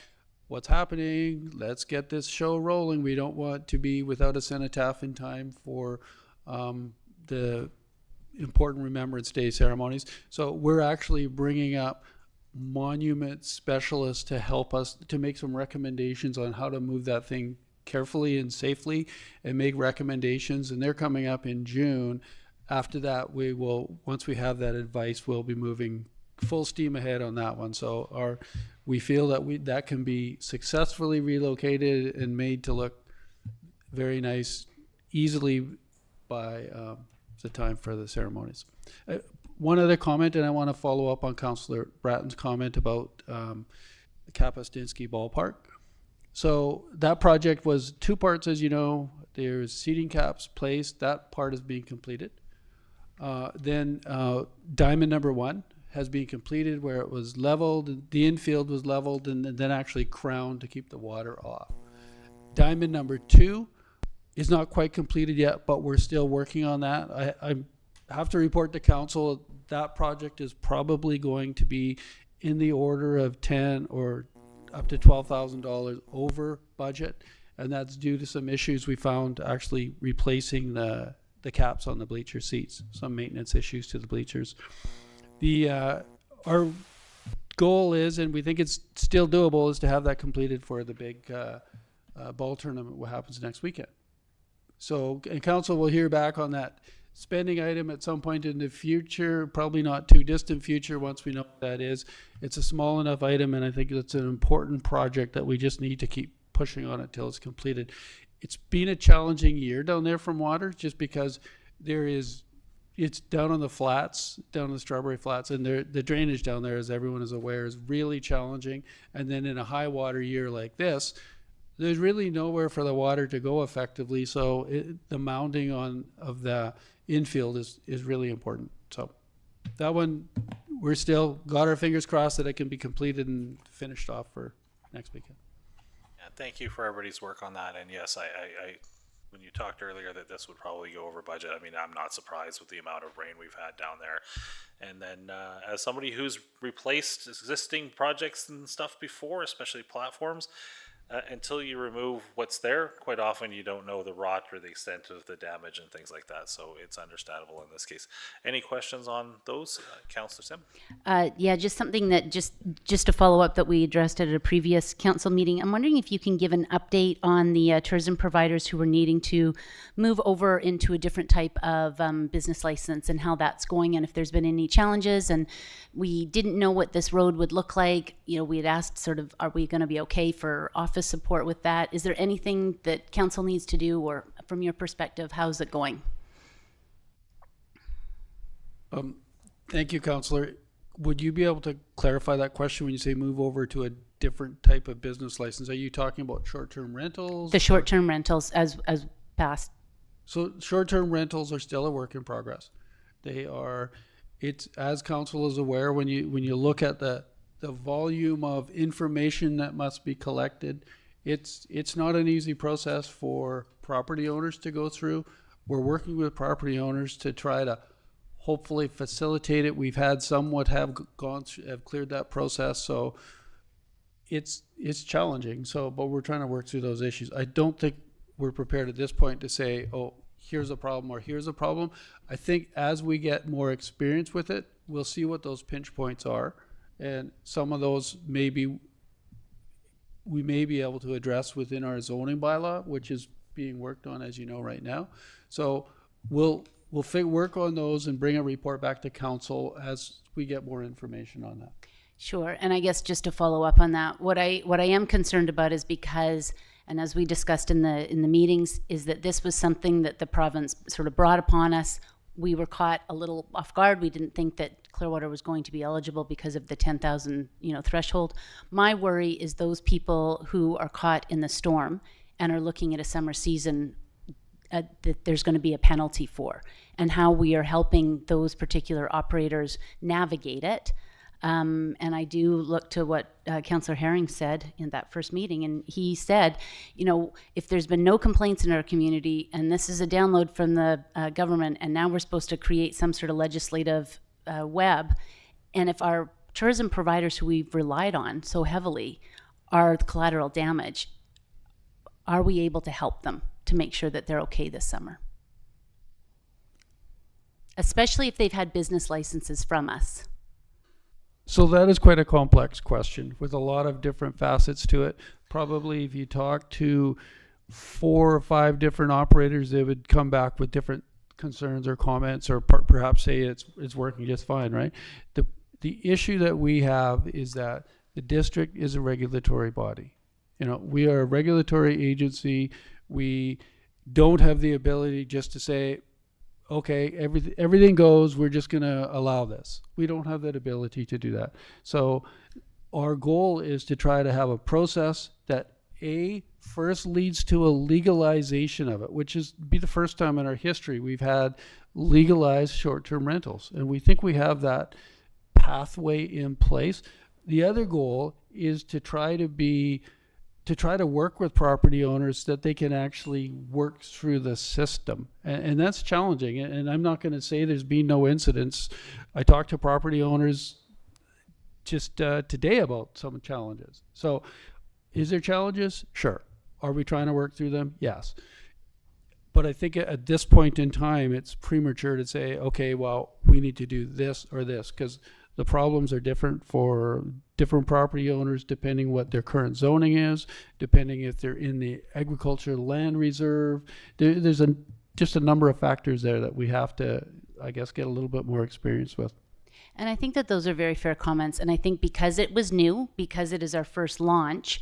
what's happening, let's get this show rolling. We don't want to be without a cenotaph in time for the important Remembrance Day ceremonies. So we're actually bringing up monument specialists to help us to make some recommendations on how to move that thing carefully and safely and make recommendations. And they're coming up in June. After that, we will, once we have that advice, we'll be moving full steam ahead on that one. So we feel that that can be successfully relocated and made to look very nice easily by the time for the ceremonies. One other comment, and I want to follow up on Councillor Bratton's comment about the Kapuscinski Ballpark. So that project was two parts, as you know. There's seating caps placed. That part is being completed. Then diamond number 1 has been completed, where it was leveled, the infield was leveled, and then actually crowned to keep the water off. Diamond number 2 is not quite completed yet, but we're still working on that. I have to report to council that project is probably going to be in the order of $10,000 or up to $12,000 over budget, and that's due to some issues we found actually replacing the caps on the bleacher seats, some maintenance issues to the bleachers. Our goal is, and we think it's still doable, is to have that completed for the big ball tournament, what happens next weekend. So, and council will hear back on that spending item at some point in the future, probably not too distant future once we know what that is. It's a small enough item, and I think it's an important project that we just need to keep pushing on it till it's completed. It's been a challenging year down there from water, just because it's down on the flats, down on the Strawberry Flats, and the drainage down there, as everyone is aware, is really challenging. And then in a high water year like this, there's really nowhere for the water to go effectively. So the mounding of the infield is really important. So that one, we're still got our fingers crossed that it can be completed and finished off for next weekend. Yeah, thank you for everybody's work on that. And yes, I when you talked earlier that this would probably go over budget, I mean, I'm not surprised with the amount of rain we've had down there. And then as somebody who's replaced existing projects and stuff before, especially platforms, until you remove what's there, quite often you don't know the rot or the extent of the damage and things like that. So it's understandable in this case. Any questions on those, Councillor Sim? Yeah, just something that just to follow up that we addressed at a previous council meeting. I'm wondering if you can give an update on the tourism providers who are needing to move over into a different type of business license and how that's going, and if there's been any challenges. And we didn't know what this road would look like. You know, we had asked sort of, are we going to be okay for office support with that? Is there anything that council needs to do, or from your perspective, how's it going? Thank you, Councillor. Would you be able to clarify that question when you say move over to a different type of business license? Are you talking about short-term rentals? The short-term rentals as passed. So short-term rentals are still a work in progress. They are, it's, as council is aware, when you look at the volume of information that must be collected, it's not an easy process for property owners to go through. We're working with property owners to try to hopefully facilitate it. We've had somewhat have cleared that process, so it's challenging. So, but we're trying to work through those issues. I don't think we're prepared at this point to say, oh, here's a problem or here's a problem. I think as we get more experience with it, we'll see what those pinch points are. And some of those we may be able to address within our zoning bylaw, which is being worked on, as you know, right now. So we'll work on those and bring a report back to council as we get more information on that. Sure. And I guess just to follow up on that, what I am concerned about is because, and as we discussed in the meetings, is that this was something that the province sort of brought upon us. We were caught a little off guard. We didn't think that Clearwater was going to be eligible because of the 10,000, threshold. My worry is those people who are caught in the storm and are looking at a summer season that there's going to be a penalty for, and how we are helping those particular operators navigate it. And I do look to what Councillor Herring said in that first meeting, and he said, if there's been no complaints in our community, and this is a download from the government, and now we're supposed to create some sort of legislative web, and if our tourism providers who we've relied on so heavily are the collateral damage, are we able to help them to make sure that they're okay this summer? Especially if they've had business licenses from us. So that is quite a complex question with a lot of different facets to it. Probably if you talk to 4 or 5 different operators, they would come back with different concerns or comments, or perhaps say it's working just fine, right? The issue that we have is that the district is a regulatory body. You know, we are a regulatory agency. We don't have the ability just to say, okay, everything goes, we're just going to allow this. We don't have that ability to do that. So our goal is to try to have a process that first leads to a legalization of it, which is be the first time in our history we've had legalized short-term rentals. And we think we have that pathway in place. The other goal is to try to work with property owners that they can actually work through the system. And that's challenging. And I'm not going to say there's been no incidents. I talked to property owners just today about some challenges. So is there challenges? Sure. Are we trying to work through them? Yes. But I think at this point in time, it's premature to say, okay, well, we need to do this or this, because the problems are different for different property owners, depending what their current zoning is, depending if they're in the agricultural land reserve. There's just a number of factors there that we have to, I guess, get a little bit more experience with. And I think that those are very fair comments. And I think because it was new, because it is our first launch,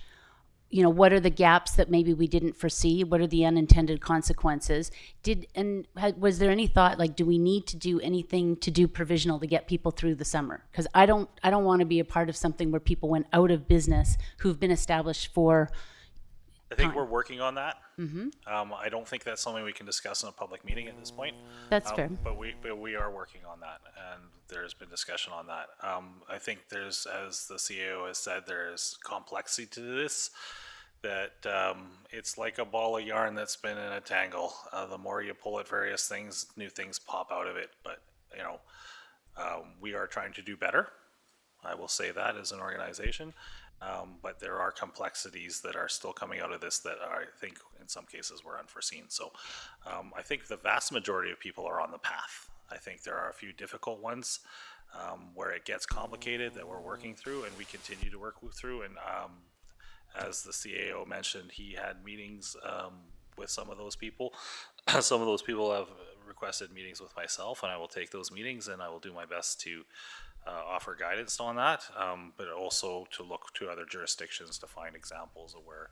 you know, what are the gaps that maybe we didn't foresee? What are the unintended consequences? Was there any thought, like, do we need to do anything to do provisional to get people through the summer? Because I don't want to be a part of something where people went out of business who've been established for. I think we're working on that. I don't think that's something we can discuss in a public meeting at this point. That's fair. But we are working on that, and there's been discussion on that. I think there's, as the CAO has said, there's complexity to this, that it's like a ball of yarn that's been in a tangle. The more you pull at various things, new things pop out of it. But, you know, we are trying to do better. I will say that as an organization. But there are complexities that are still coming out of this that I think in some cases were unforeseen. So I think the vast majority of people are on the path. I think there are a few difficult ones where it gets complicated that we're working through, and we continue to work through. And as the CAO mentioned, he had meetings with some of those people. Some of those people have requested meetings with myself, and I will take those meetings, and I will do my best to offer guidance on that, but also to look to other jurisdictions to find examples of where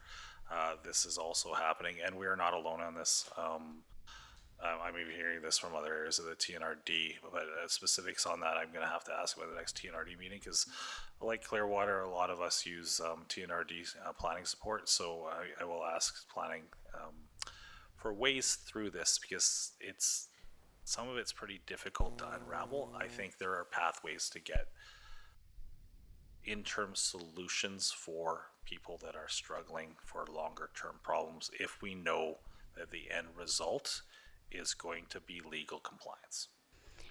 this is also happening. And we are not alone on this. I'm even hearing this from other areas of the TNRD, but specifics on that I'm going to have to ask about the next TNRD meeting, because like Clearwater, a lot of us use TNRD planning support, so I will ask planning for ways through this, because some of it's pretty difficult to unravel. I think there are pathways to get interim solutions for people that are struggling for longer term problems if we know that the end result is going to be legal compliance,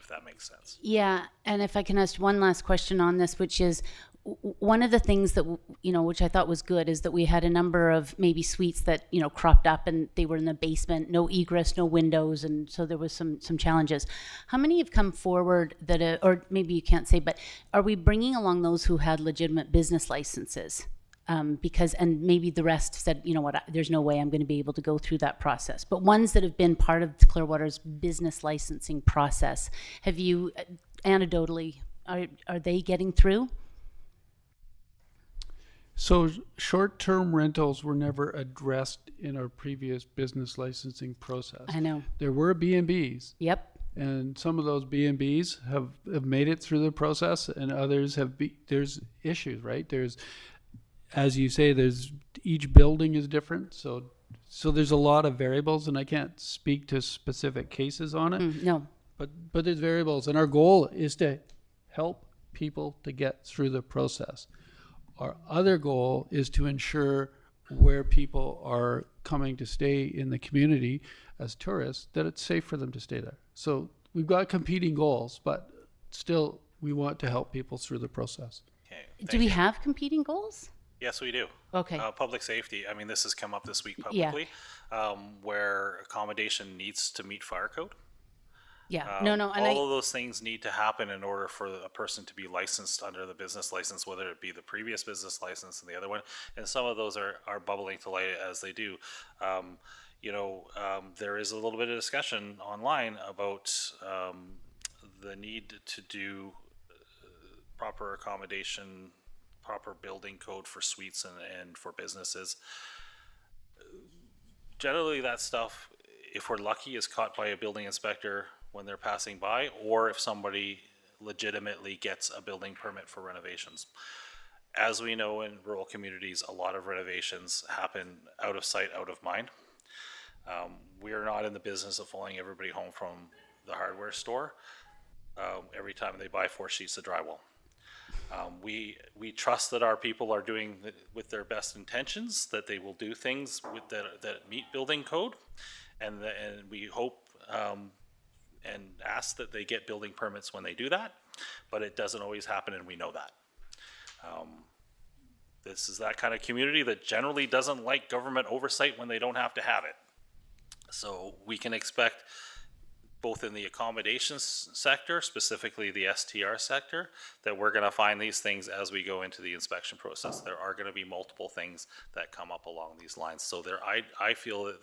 if that makes sense. Yeah, and if I can ask one last question on this, which is one of the things that, you know, which I thought was good, is that we had a number of maybe suites that, you know, cropped up and they were in the basement, no egress, no windows, and so there was some challenges. How many have come forward that, or maybe you can't say, but are we bringing along those who had legitimate business licenses? Because, and maybe the rest said, you know what, there's no way I'm going to be able to go through that process. But ones that have been part of Clearwater's business licensing process, have you, anecdotally, are they getting through? So short-term rentals were never addressed in our previous business licensing process. I know. There were B&Bs. Yep. And some of those B&Bs have made it through the process, and others have there's issues, right? There's, as you say, there's each building is different, so there's a lot of variables, and I can't speak to specific cases on it. No. But there's variables, and our goal is to help people to get through the process. Our other goal is to ensure where people are coming to stay in the community as tourists, that it's safe for them to stay there. So we've got competing goals, but still we want to help people through the process. Okay, Do we have competing goals? Yes, we do. Okay. Public safety. I mean, this has come up this week publicly, where accommodation needs to meet fire code. Yeah, no, and all of those things need to happen in order for a person to be licensed under the business license, whether it be the previous business license and the other one. And some of those are bubbling to light as they do. There is a little bit of discussion online about the need to do proper accommodation, proper building code for suites and for businesses. Generally, that stuff, if we're lucky, is caught by a building inspector when they're passing by, or if somebody legitimately gets a building permit for renovations. As we know, in rural communities, a lot of renovations happen out of sight, out of mind. We are not in the business of following everybody home from the hardware store every time they buy 4 sheets of drywall. We trust that our people are doing with their best intentions, that they will do things that meet building code, and we hope and ask that they get building permits when they do that, but it doesn't always happen, and we know that. This is that kind of community that generally doesn't like government oversight when they don't have to have it. So we can expect, both in the accommodations sector, specifically the STR sector, that we're going to find these things as we go into the inspection process. There are going to be multiple things that come up along these lines. So I feel that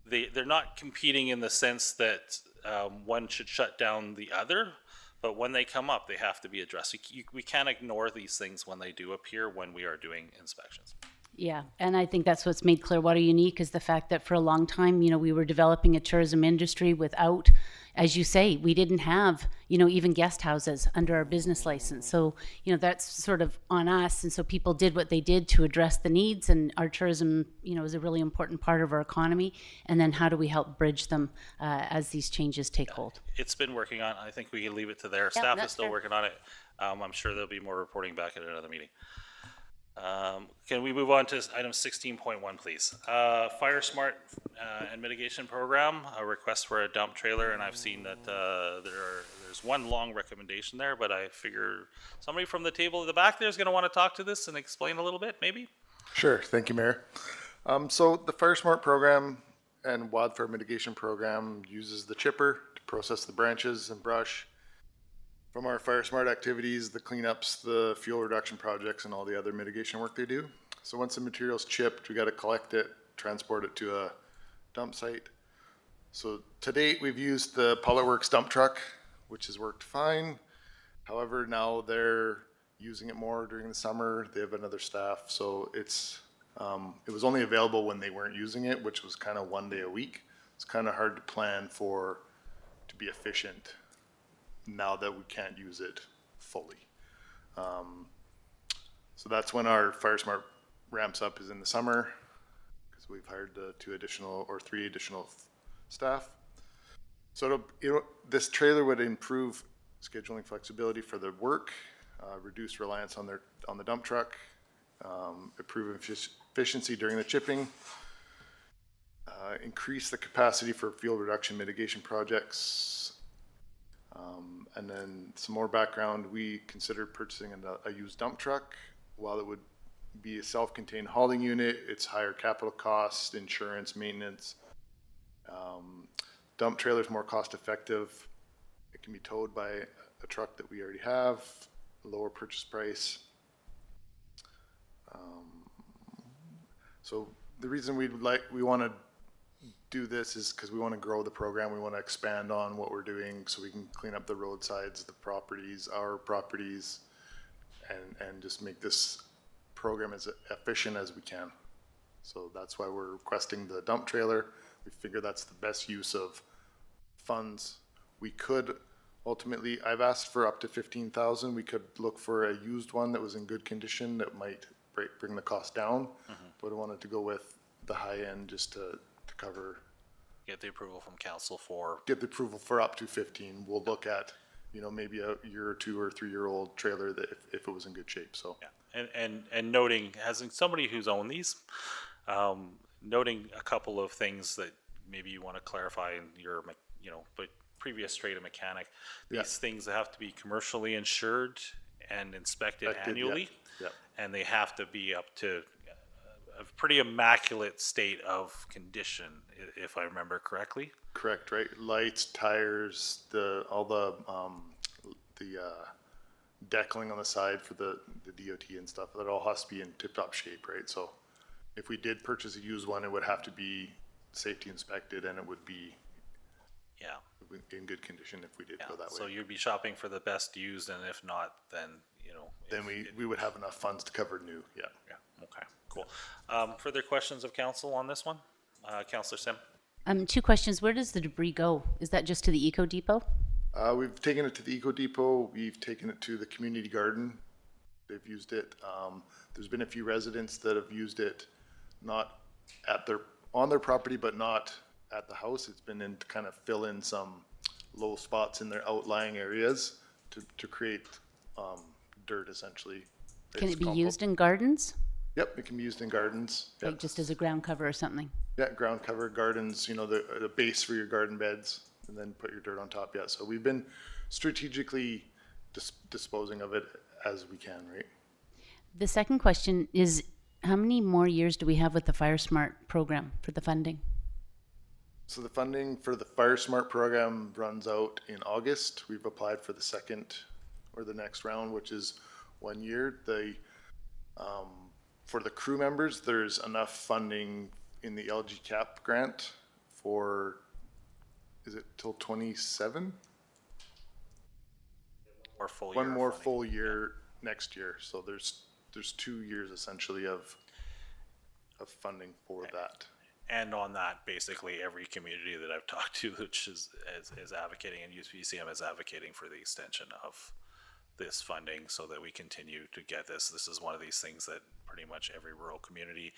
they're not competing in the sense that one should shut down the other, but when they come up, they have to be addressed. We can't ignore these things when they do appear when we are doing inspections. Yeah, and I think that's what's made Clearwater unique, is the fact that for a long time, we were developing a tourism industry without, as you say, we didn't have, even guest houses under our business license. So, that's sort of on us. And so people did what they did to address the needs, and our tourism, is a really important part of our economy. And then how do we help bridge them as these changes take hold? It's been working on, I think we can leave it to their staff is still working on it. I'm sure there'll be more reporting back at another meeting. Can we move on to item 16.1, please? Fire Smart and Mitigation Program, a request for a dump trailer, and I've seen that there's one long recommendation there, but I figure somebody from the table at the back there is going to want to talk to this and explain a little bit, maybe? Sure, thank you, Mayor. So the Fire Smart program and Wildfire Mitigation Program uses the chipper to process the branches and brush from our Fire Smart activities, the cleanups, the fuel reduction projects, and all the other mitigation work they do. So once the material's chipped, we got to collect it, transport it to a dump site. So to date, we've used the Pilot Works dump truck, which has worked fine. However, now they're using it more during the summer. They have another staff, so it was only available when they weren't using it, which was kind of 1 day a week. It's kind of hard to plan to be efficient now that we can't use it fully. So that's when our Fire Smart ramps up, is in the summer, because we've hired 3 additional staff. So this trailer would improve scheduling flexibility for their work, reduce reliance on the dump truck, improve efficiency during the chipping, increase the capacity for fuel reduction mitigation projects. And then some more background, we considered purchasing a used dump truck. While it would be a self-contained hauling unit, it's higher capital costs, insurance, maintenance. Dump trailer is more cost effective. It can be towed by a truck that we already have, lower purchase price. So the reason we want to do this is because we want to grow the program. We want to expand on what we're doing so we can clean up the roadsides, the properties, our properties, and just make this program as efficient as we can. So that's why we're requesting the dump trailer. We figure that's the best use of funds. We could ultimately, I've asked for up to 15,000. We could look for a used one that was in good condition that might bring the cost down, but I wanted to go with the high end just to cover. Get the approval from council for. Get the approval for up to 15. We'll look at, maybe a year or 2 or 3 year old trailer that if it was in good shape. So Yeah, and noting, as somebody who's owned these, noting a couple of things that maybe you want to clarify in your, but previous straight mechanic, these things have to be commercially insured and inspected annually, and they have to be up to a pretty immaculate state of condition, if I remember correctly. Correct, right? Lights, tires, all the deckling on the side for the DOT and stuff, that all has to be in tip-top shape, right? So if we did purchase a used one, it would have to be safety inspected, and it would be Yeah. in good condition if we did go that So way. you'd be shopping for the best used, and if not, then, you know. Then we would have enough funds to cover new, yeah. Yeah, okay, cool. Further questions of council on this one? Councillor Sim? 2 questions. Where does the debris go? Is that just to the Eco Depot? We've taken it to the Eco Depot. We've taken it to the community garden. They've used it. There's been a few residents that have used it, not on their property, but not at the house. It's been in to kind of fill in some low spots in their outlying areas to create dirt, essentially. Can It's it be compost. used in gardens? Yep, it can be used in gardens. Like Yep. just as a ground cover or something? Yeah, ground cover gardens, the base for your garden beds, and then put your dirt on top. Yeah, so we've been strategically disposing of it as we can, right? The second question is, how many more years do we have with the Fire Smart program for the funding? So the funding for the Fire Smart program runs out in August. We've applied for the second or the next round, which is 1 year. For the crew members, there's enough funding in the LG CAP grant for, is it till 27? Or full year? One of more funding. full year next year. So there's 2 years essentially of funding for that. And on that, basically every community that I've talked to, which is advocating, and UPCM is advocating for the extension of this funding so that we continue to get this. This is one of these things that pretty much every rural community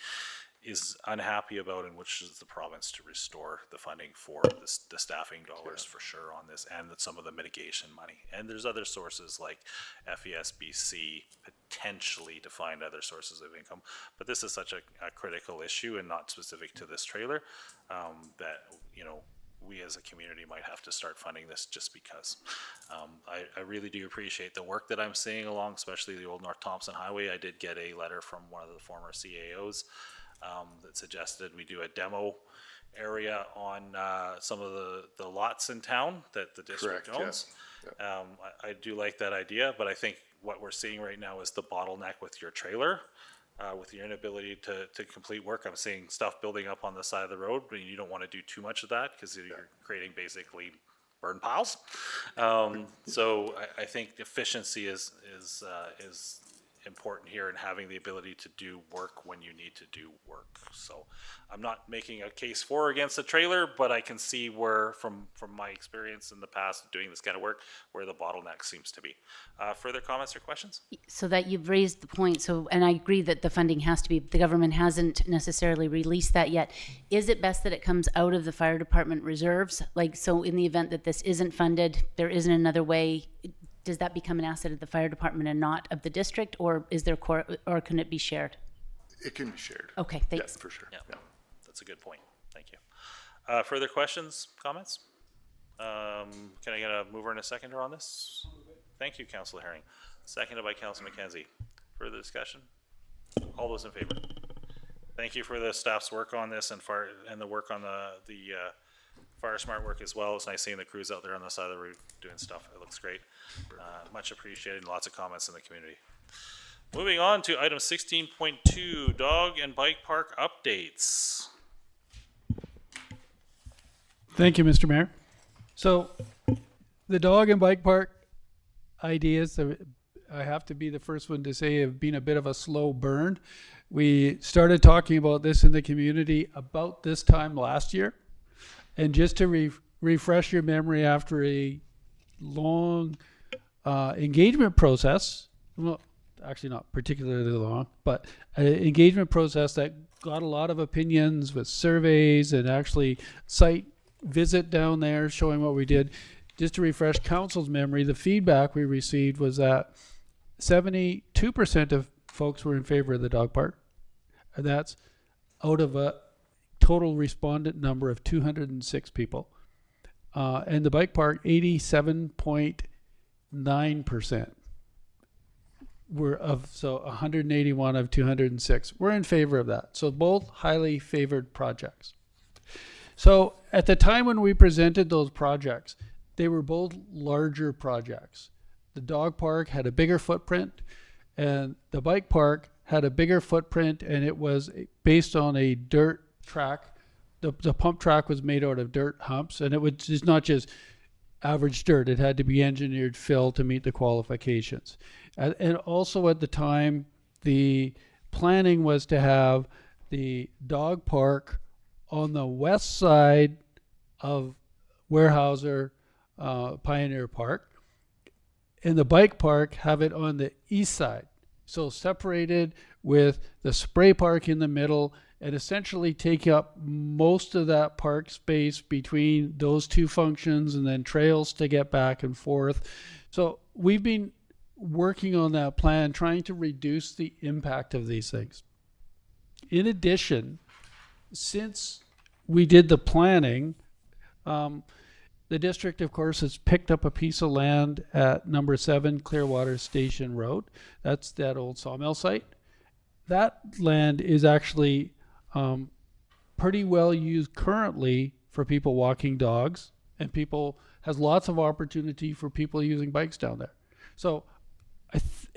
is unhappy about, and which is the province to restore the funding for the staffing dollars for sure on this, and some of the mitigation money. And there's other sources like FESBC potentially to find other sources of income, but this is such a critical issue and not specific to this trailer that, you know, we as a community might have to start funding this just because. I really do appreciate the work that I'm seeing along, especially the old North Thompson Highway. I did get a letter from one of the former CAOs that suggested we do a demo area on some of the lots in town that the district Correct, owns. yes. I do like that idea, but I think what we're seeing right now is the bottleneck with your trailer. With your inability to complete work. I'm seeing stuff building up on the side of the road, but you don't want to do too much of that because you're creating basically burn piles. So I think efficiency is important here, and having the ability to do work when you need to do work. So I'm not making a case for or against the trailer, but I can see where, from my experience in the past doing this kind of work, where the bottleneck seems to be. Further comments or questions? So that you've raised the point, and I agree that the funding has to be, the government hasn't necessarily released that yet. Is it best that it comes out of the fire department reserves? Like, so in the event that this isn't funded, there isn't another way, does that become an asset of the fire department and not of the district, or is there or can it be shared? It can be shared. Okay, Yeah, thanks. for sure. Yeah. Yeah. That's a good point. Thank you. Further questions, comments? Can I get a mover and a seconder on this? Thank you, Councillor Herring. Seconded by Councillor McKenzie. Further discussion? All those in favor? Thank you for the staff's work on this and the work on the Fire Smart work as well. It's nice seeing the crews out there on the side of the road doing stuff. It looks great. Much appreciated, and lots of comments in the community. Moving on to item 16.2, dog and bike park updates. Thank you, Mr. Mayor. So the dog and bike park ideas, I have to be the first one to say, have been a bit of a slow burn. We started talking about this in the community about this time last year. And just to refresh your memory, after a long engagement process, well, actually not particularly long, but an engagement process that got a lot of opinions with surveys and actually site visit down there showing what we did. Just to refresh council's memory, the feedback we received was that 72% of folks were in favor of the dog park. And that's out of a total respondent number of 206 people. And the bike park, 87.9%. so 181 of 206. We're in favor of that. So both highly favored projects. So at the time when we presented those projects, they were both larger projects. The dog park had a bigger footprint, and the bike park had a bigger footprint, and it was based on a dirt track. The pump track was made out of dirt humps, and it was just not just average dirt. It had to be engineered fill to meet the qualifications. And also at the time, the planning was to have the dog park on the west side of Weyerhaeuser Pioneer Park, and the bike park have it on the east side. So separated with the spray park in the middle, and essentially take up most of that park space between those two functions, and then trails to get back and forth. So we've been working on that plan, trying to reduce the impact of these things. In addition, since we did the planning, the district, of course, has picked up a piece of land at number 7 Clearwater Station Road. That's that old sawmill site. That land is actually pretty well used currently for people walking dogs, and has lots of opportunity for people using bikes down there. So,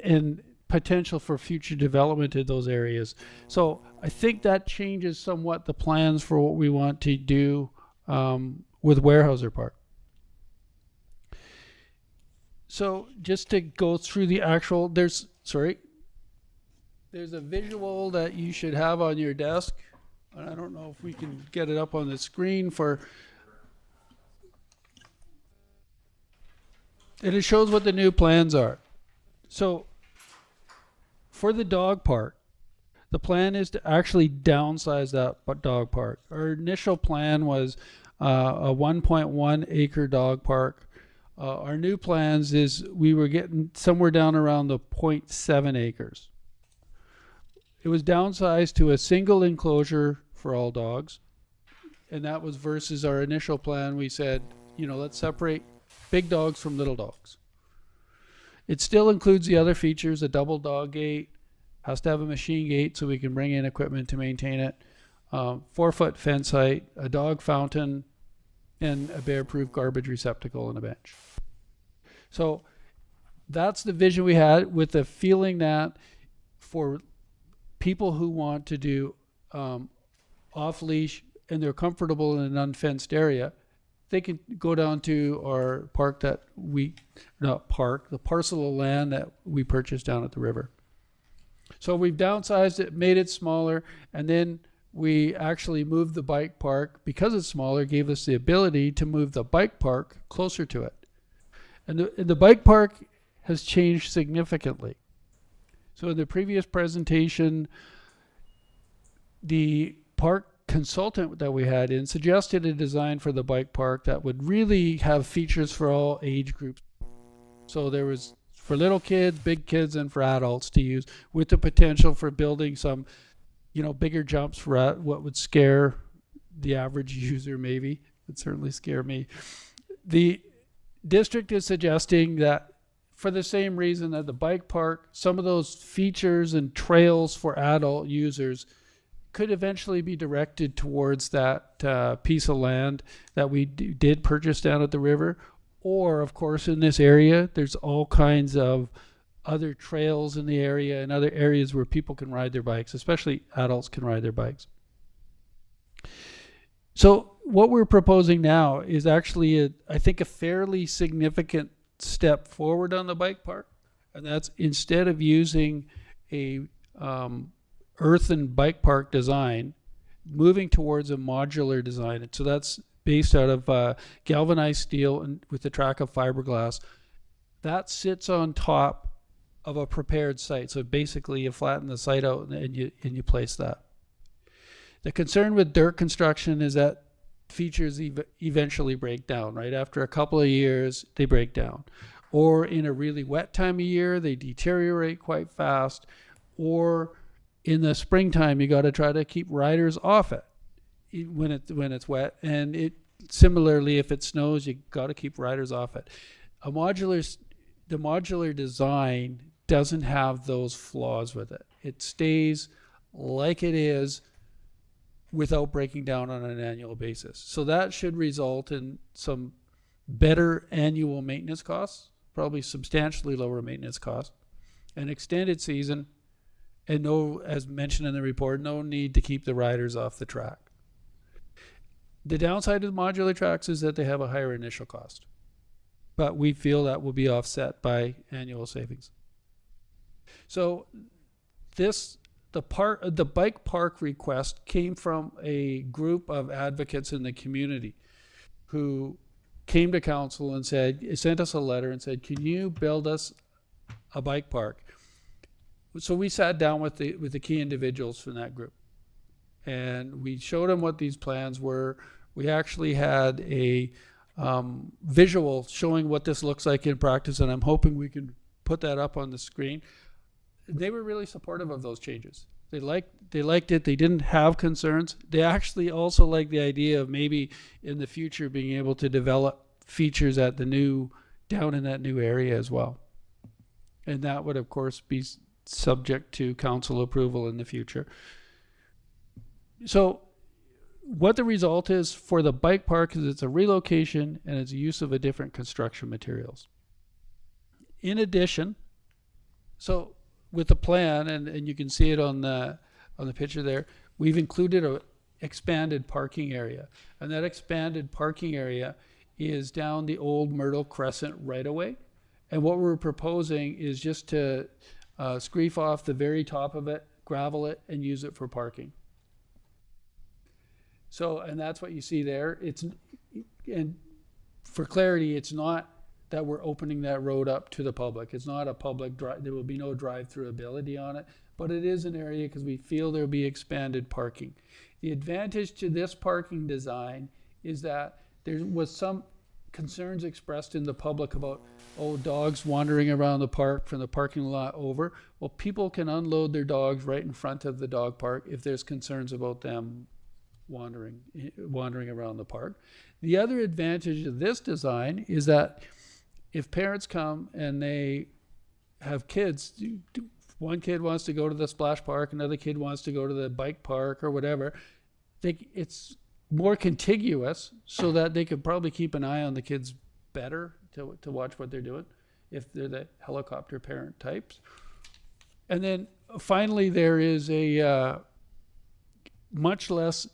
and potential for future development in those areas. So I think that changes somewhat the plans for what we want to do with Weyerhaeuser Park. So just to go through the actual, there's a visual that you should have on your desk. And I don't know if we can get it up on the screen and it shows what the new plans are. So for the dog park, the plan is to actually downsize that dog park. Our initial plan was a 1.1 acre dog park. Our new plans is we were getting somewhere down around the 0.7 acres. It was downsized to a single enclosure for all dogs. And that was versus our initial plan. We said, let's separate big dogs from little dogs. It still includes the other features, a double dog gate, has to have a machine gate so we can bring in equipment to maintain it, 4-foot fence height, a dog fountain, and a bear-proof garbage receptacle and a bench. So that's the vision we had, with the feeling that for people who want to do off-leash and they're comfortable in an unfenced area, they can go down to our park the parcel of land that we purchased down at the river. So we've downsized it, made it smaller, and then we actually moved the bike park, because it's smaller, gave us the ability to move the bike park closer to it. And the bike park has changed significantly. So in the previous presentation, the park consultant that we had in suggested a design for the bike park that would really have features for all age groups. So there was for little kids, big kids, and for adults to use, with the potential for building some, bigger jumps for what would scare the average user. Maybe it would certainly scare me. The district is suggesting that, for the same reason that the bike park, some of those features and trails for adult users could eventually be directed towards that piece of land that we did purchase down at the river. Or, of course, in this area, there's all kinds of other trails in the area and other areas where people can ride their bikes, especially adults can ride their bikes. So what we're proposing now is actually, I think, a fairly significant step forward on the bike park. And that's, instead of using a earthen bike park design, moving towards a modular design. And so that's based out of galvanized steel and with the track of fiberglass. That sits on top of a prepared site. So basically you flatten the site out and you place that. The concern with dirt construction is that features eventually break down, right? After a couple of years, they break down. Or in a really wet time of year, they deteriorate quite fast. Or in the springtime, you got to try to keep riders off it when it's wet. And similarly, if it snows, you got to keep riders off it. The modular design doesn't have those flaws with it. It stays like it is without breaking down on an annual basis. So that should result in some better annual maintenance costs, probably substantially lower maintenance costs, an extended season, and no, as mentioned in the report, no need to keep the riders off the track. The downside of the modular tracks is that they have a higher initial cost, but we feel that will be offset by annual savings. So the bike park request came from a group of advocates in the community who came to council and sent us a letter and said, can you build us a bike park? So we sat down with the key individuals from that group, and we showed them what these plans were. We actually had a visual showing what this looks like in practice, and I'm hoping we can put that up on the screen. They were really supportive of those changes. They liked it. They didn't have concerns. They actually also liked the idea of maybe in the future being able to develop features at down in that new area as well. And that would of course be subject to council approval in the future. So what the result is for the bike park is it's a relocation and it's a use of a different construction materials. In addition, so with the plan, and you can see it on the picture there, we've included a expanded parking area, and that expanded parking area is down the old Myrtle Crescent right away. And what we're proposing is just to screef off the very top of it, gravel it, and use it for parking. So, and that's what you see there. And for clarity, it's not that we're opening that road up to the public. It's not a public drive. There will be no drive-through ability on it, but it is an area because we feel there'll be expanded parking. The advantage to this parking design is that there was some concerns expressed in the public about, dogs wandering around the park from the parking lot over. Well, people can unload their dogs right in front of the dog park if there's concerns about them wandering around the park. The other advantage of this design is that if parents come and they have kids, one kid wants to go to the splash park, another kid wants to go to the bike park or whatever, it's more contiguous so that they could probably keep an eye on the kids better to watch what they're doing if they're the helicopter parent types. And then finally, there is a much less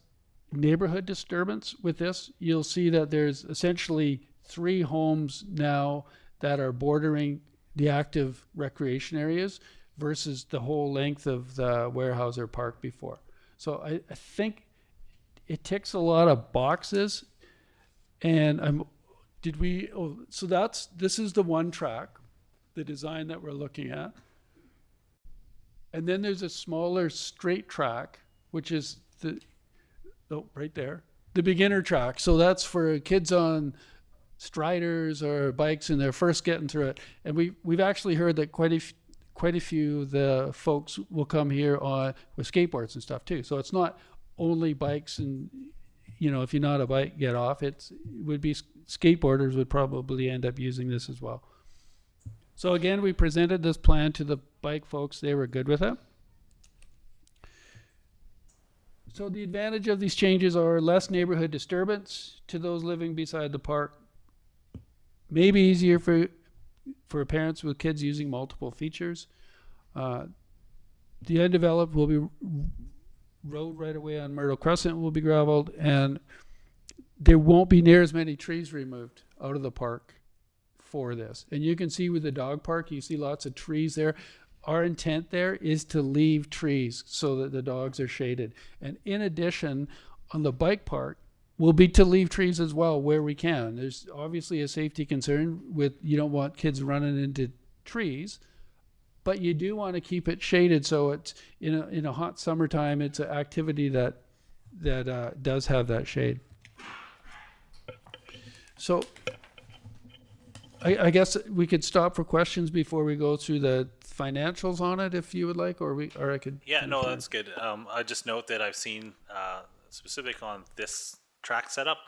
neighborhood disturbance with this. You'll see that there's essentially 3 homes now that are bordering the active recreation areas versus the whole length of the Weyerhaeuser Park before. So I think it ticks a lot of boxes. And this is the one track, the design that we're looking at. And then there's a smaller straight track, which is right there, the beginner track. So that's for kids on striders or bikes and they're first getting through it. And we've actually heard that quite a few of the folks will come here with skateboards and stuff too. So it's not only bikes and, if you're not a bike, get off. It would be skateboarders would probably end up using this as well. So again, we presented this plan to the bike folks. They were good with it. So the advantage of these changes are less neighborhood disturbance to those living beside the park. Maybe easier for parents with kids using multiple features. The undeveloped will be road right away on Myrtle Crescent will be graveled, and there won't be near as many trees removed out of the park for this. And you can see with the dog park, you see lots of trees there. Our intent there is to leave trees so that the dogs are shaded. And in addition, on the bike park, will be to leave trees as well where we can. There's obviously a safety concern with you don't want kids running into trees, but you do want to keep it shaded so it's in a hot summertime, it's an activity that does have that shade. So I guess we could stop for questions before we go through the financials on it if you would like, or I could. Yeah, no, that's good. I just note that I've seen specific on this track setup,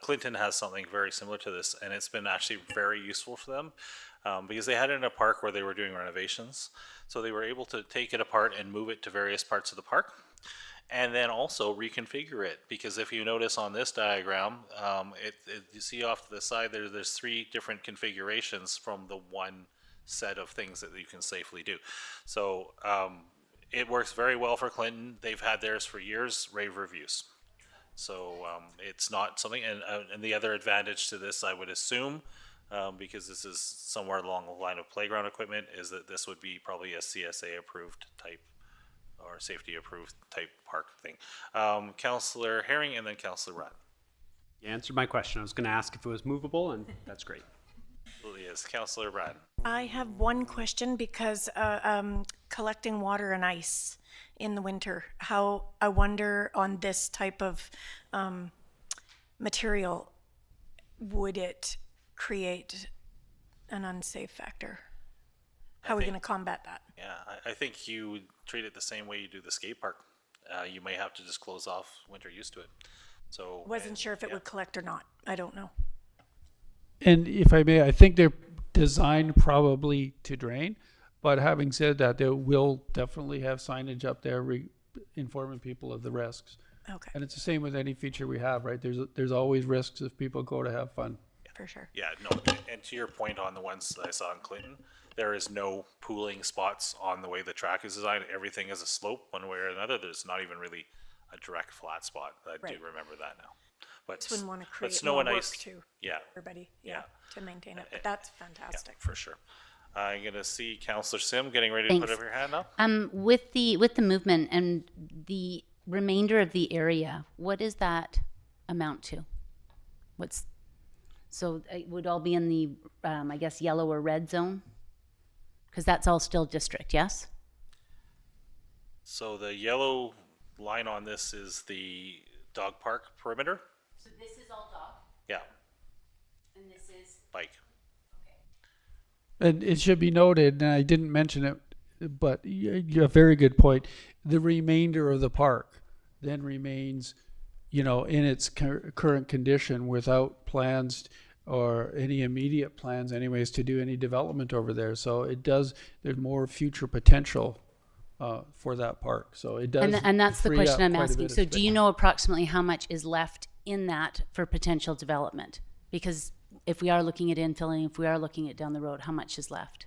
Clinton has something very similar to this, and it's been actually very useful for them. because they had it in a park where they were doing renovations. So they were able to take it apart and move it to various parts of the park, and then also reconfigure it. Because if you notice on this diagram, you see off to the side there's 3 different configurations from the one set of things that you can safely do. So it works very well for Clinton. They've had theirs for years, rave reviews. So it's not something, and the other advantage to this, I would assume, because this is somewhere along the line of playground equipment, is that this would be probably a CSA approved type or safety approved type park thing. Councillor Herring and then Councillor Rudd. You answered my question. I was going to ask if it was movable, and that's great. Absolutely is. Councillor Rudd. I have one question because collecting water and ice in the winter, how I wonder on this type of material, would it create an unsafe factor? How are we going to combat that? Yeah, I think you would treat it the same way you do the skate park. You may have to just close off winter use to it. So Wasn't sure if it would collect or not. I don't know. And if I may, I think they're designed probably to drain, but having said that, they will definitely have signage up there informing people of the risks. Okay, And it's the same with any feature we have, right? There's always risks if people go to have fun. for sure. Yeah, no, and to your point on the ones that I saw in Clinton, there is no pooling spots on the way the track is designed. Everything is a slope one way or another. There's not even really a direct flat spot. I Right. do remember that now. But Just wouldn't want to create snow more and work ice, to yeah, everybody, yeah. to maintain it. But that's fantastic. for sure. I'm gonna see Councillor Sim getting ready to Thanks. put up her hand up. With the movement and the remainder of the area, what does that amount to? So it would all be in the, I guess, yellow or red zone? Because that's all still district, yes? So the yellow line on this is the dog park perimeter. So this is all dog, Yeah, and this is? bike. And it should be noted, and I didn't mention it, but you have a very good point. The remainder of the park then remains, in its current condition without plans or any immediate plans anyways to do any development over there. So there's more future potential for that park. So it does. And that's the free question up I'm quite a asking. bit of So do you space. know approximately how much is left in that for potential development? Because if we are looking at infilling, if we are looking at down the road, how much is left?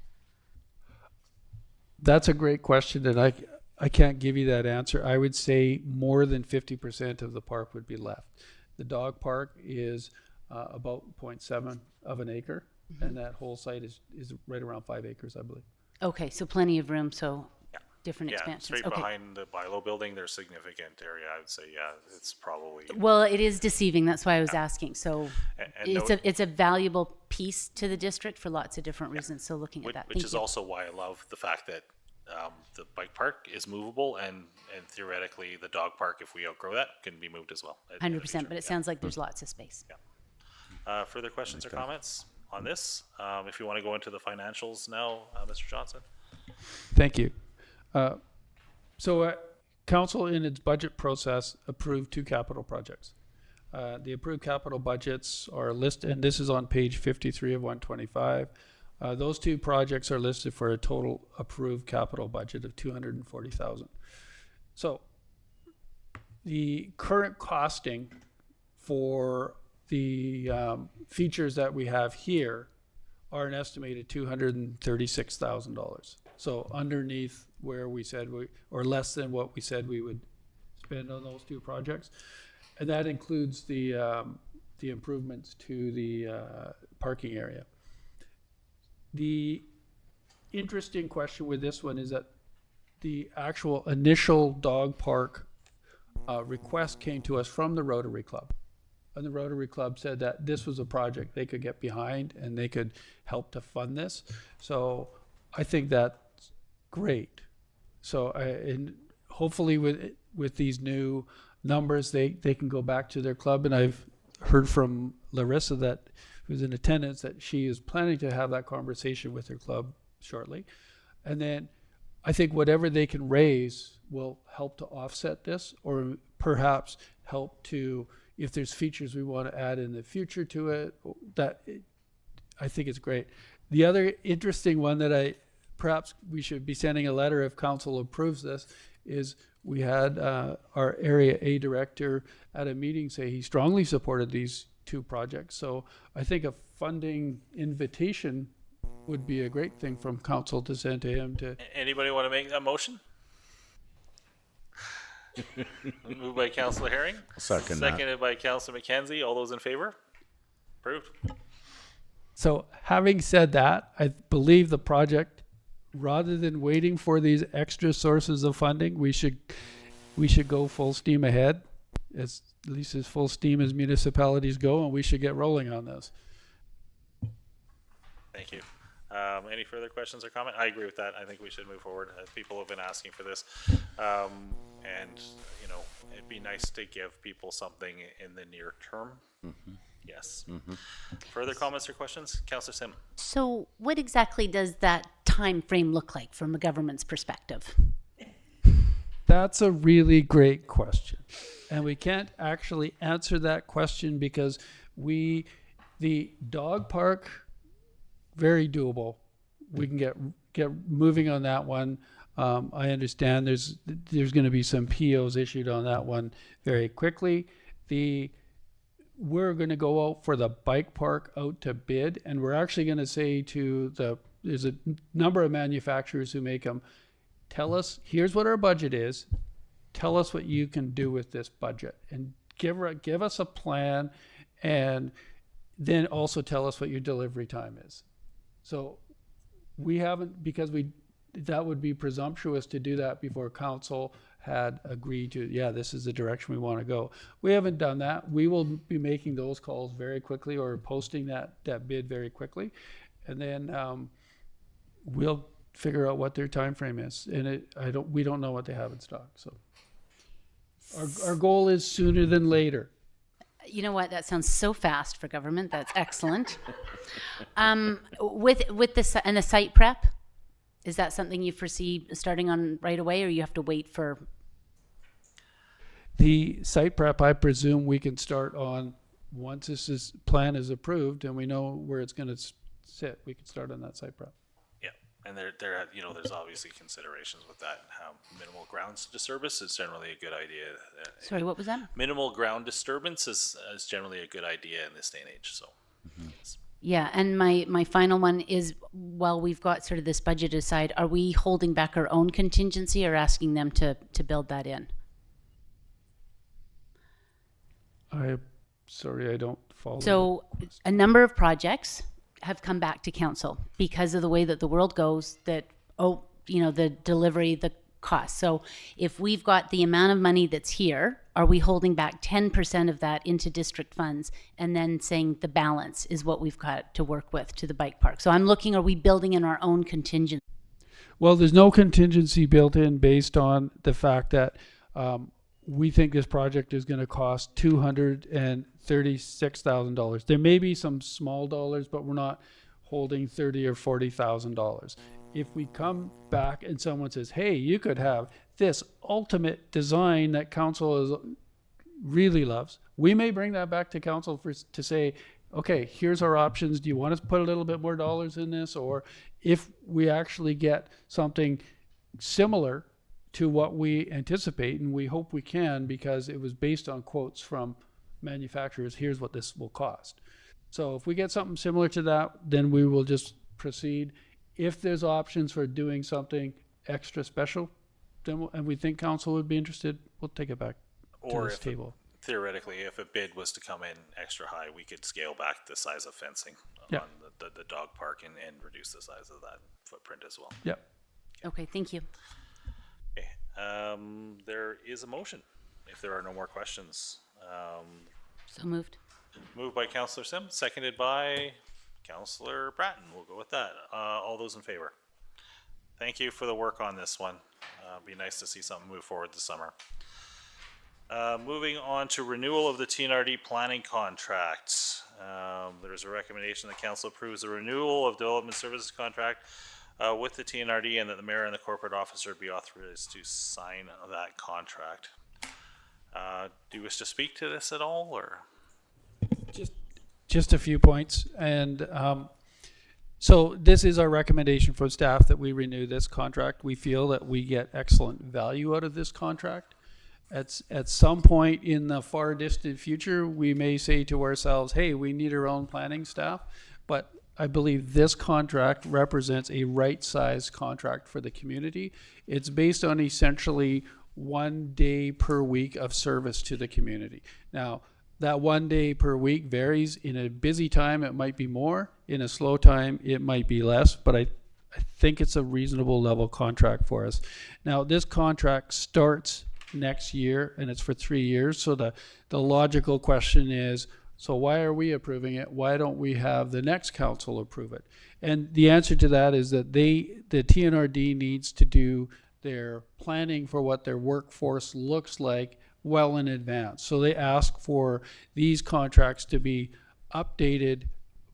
That's a great question, and I can't give you that answer. I would say more than 50% of the park would be left. The dog park is about 0.7 of an acre, and that whole site is right around 5 acres, I believe. Okay, so plenty of room, so different Yeah, expansions. straight Okay. behind the Bilo building, there's significant area. I would say, yeah, it's probably. Well, it is deceiving. That's why I was asking. So And it's a valuable piece to the district for lots of different reasons. So looking at that, Which thank is you. also why I love the fact that the bike park is movable and theoretically the dog park, if we outgrow that, can be moved as well. in the 100%, future. but it sounds like there's lots of space. Further questions or comments on this? If you want to go into the financials now, Mr. Johnson. Thank you. So council in its budget process approved 2 capital projects. The approved capital budgets are listed, and this is on page 53 of 125. Those 2 projects are listed for a total approved capital budget of $240,000. So the current costing for the features that we have here are an estimated $236,000. So underneath where we said or less than what we said we would spend on those 2 projects. And that includes the improvements to the parking area. The interesting question with this one is that the actual initial dog park request came to us from the Rotary Club. And the Rotary Club said that this was a project they could get behind and they could help to fund this. So I think that's great. So and hopefully with these new numbers, they can go back to their club. And I've heard from Larissa who's in attendance, that she is planning to have that conversation with her club shortly. And then I think whatever they can raise will help to offset this, or perhaps help to, if there's features we want to add in the future to it, I think it's great. The other interesting one that perhaps we should be sending a letter if council approves this is we had our Area A director at a meeting say he strongly supported these two projects. So I think a funding invitation would be a great thing from council to send to him to. Anybody want to make that motion? Moved by Councillor Herring. Second that. Seconded by Councillor McKenzie. All those in favor? Approved. So having said that, I believe the project, rather than waiting for these extra sources of funding, we should go full steam ahead, at least as full steam as municipalities go, and we should get rolling on this. Thank you. Any further questions or comment? I agree with that. I think we should move forward. People have been asking for this. And, you know, it'd be nice to give people something in the near term. Yes. Further comments or questions? Councillor Sim. So what exactly does that time frame look like from a government's perspective? That's a really great question. And we can't actually answer that question because the dog park, very doable. We can get moving on that one. I understand there's going to be some POs issued on that one very quickly. We're going to go out for the bike park out to bid, and we're actually going to say to there's a number of manufacturers who make them, tell us, here's what our budget is, tell us what you can do with this budget, and give us a plan, and then also tell us what your delivery time is. So we haven't, because that would be presumptuous to do that before council had agreed to, yeah, this is the direction we want to go. We haven't done that. We will be making those calls very quickly or posting that bid very quickly. And then we'll figure out what their time frame is. And we don't know what they have in stock. So our goal is sooner than later. You know what? That sounds so fast for government. That's excellent. With this and the site prep, is that something you foresee starting on right away, or you have to wait for? The site prep, I presume we can start on once plan is approved and we know where it's going to sit. We can start on that site prep. Yeah, and there, you know, there's obviously considerations with that. How minimal ground disturbance is generally a good idea. Sorry, what was that? Minimal ground disturbance is generally a good idea in this day and age. So. Yeah, and my final one is, while we've got sort of this budget aside, are we holding back our own contingency or asking them to build that in? Sorry, I don't follow. So a number of projects have come back to council because of the way that the world goes, that, the delivery, the cost. So if we've got the amount of money that's here, are we holding back 10% of that into district funds and then saying the balance is what we've got to work with to the bike park? So I'm looking, are we building in our own contingency? Well, there's no contingency built in based on the fact that we think this project is going to cost $236,000. There may be some small dollars, but we're not holding $30,000 or $40,000. If we come back and someone says, hey, you could have this ultimate design that council really loves, we may bring that back to council to say, okay, here's our options. Do you want us to put a little bit more dollars in this? Or if we actually get something similar to what we anticipate, and we hope we can because it was based on quotes from manufacturers, here's what this will cost. So if we get something similar to that, then we will just proceed. If there's options for doing something extra special, then and we think council would be interested, we'll take it back to this table. Theoretically, if a bid was to come in extra high, we could scale back the size of fencing on the dog park and reduce the size of that footprint as well. Yeah. Okay, thank you. Okay. There is a motion, if there are no more questions. So moved. Moved by Councillor Sim, seconded by Councillor Bratton. We'll go with that. All those in favor? Thank you for the work on this one. Be nice to see something move forward this summer. Moving on to renewal of the TNRD planning contract. There's a recommendation that council approves the renewal of development services contract with the TNRD, and that the mayor and the corporate officer be authorized to sign that contract. Do you wish to speak to this at all, or? Just a few points, and So this is our recommendation for staff that we renew this contract. We feel that we get excellent value out of this contract. At some point in the far distant future, we may say to ourselves, hey, we need our own planning staff. But I believe this contract represents a right-sized contract for the community. It's based on essentially 1 day per week of service to the community. Now, that 1 day per week varies. In a busy time, it might be more. In a slow time, it might be less, but I think it's a reasonable level contract for us. Now, this contract starts next year, and it's for 3 years. So the logical question is, so why are we approving it? Why don't we have the next council approve it? And the answer to that is that the TNRD needs to do their planning for what their workforce looks like well in advance. So they ask for these contracts to be updated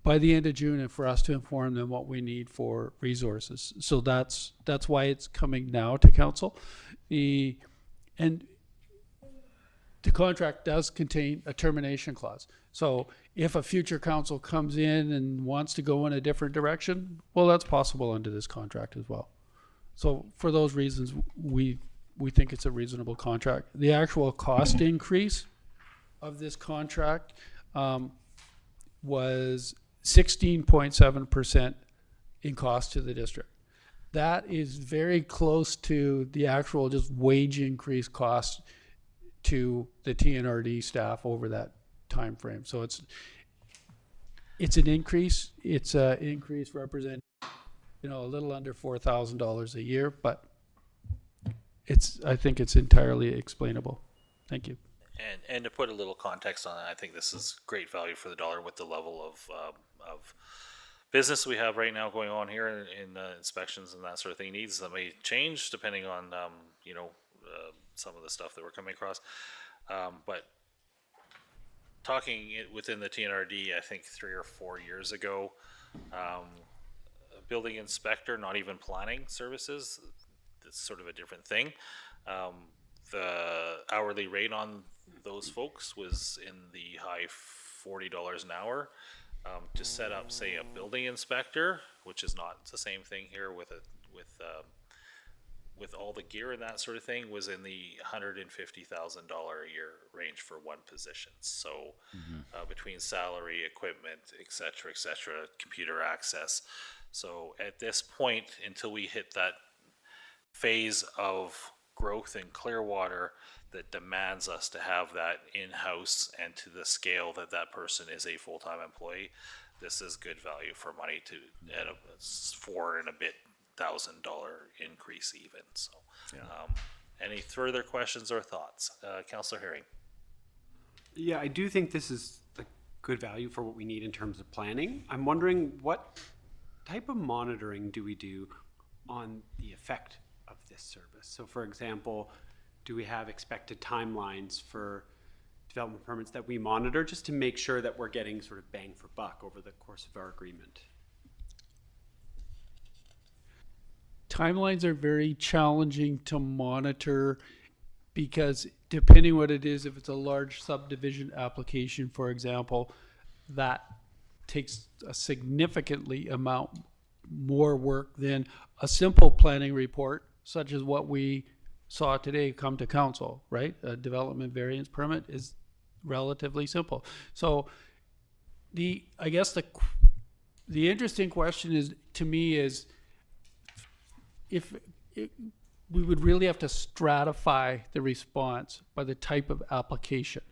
by the end of June and for us to inform them what we need for resources. So that's why it's coming now to council. And the contract does contain a termination clause. So if a future council comes in and wants to go in a different direction, well, that's possible under this contract as well. So for those reasons, we think it's a reasonable contract. The actual cost increase of this contract was 16.7% in cost to the district. That is very close to the actual just wage increase cost to the TNRD staff over that time frame. So it's an increase. It's an increase representing, a little under $4,000 a year, but I think it's entirely explainable. Thank you. And to put a little context on it, I think this is great value for the dollar with the level of business we have right now going on here in inspections and that sort of thing. Needs that may change depending on some of the stuff that we're coming across. But talking within the TNRD, I think 3 or 4 years ago, building inspector, not even planning services, it's sort of a different thing. The hourly rate on those folks was in the high $40 an hour. To set up, say, a building inspector, which is not the same thing here with all the gear and that sort of thing, was in the $150,000 a year range for one position. So between salary, equipment, et cetera, computer access. So at this point, until we hit that phase of growth in Clearwater that demands us to have that in-house and to the scale that that person is a full-time employee, this is good value for money to at a $4,000 and a bit increase even. So any further questions or thoughts? Councillor Herring. Yeah, I do think this is a good value for what we need in terms of planning. I'm wondering what type of monitoring do we do on the effect of this service? So for example, do we have expected timelines for development permits that we monitor just to make sure that we're getting sort of bang for buck over the course of our agreement? Timelines are very challenging to monitor because depending what it is, if it's a large subdivision application, for example, that takes a significantly amount more work than a simple planning report, such as what we saw today come to council, right? A development variance permit is relatively simple. So I guess the interesting question is, to me, is if we would really have to stratify the response by the type of application.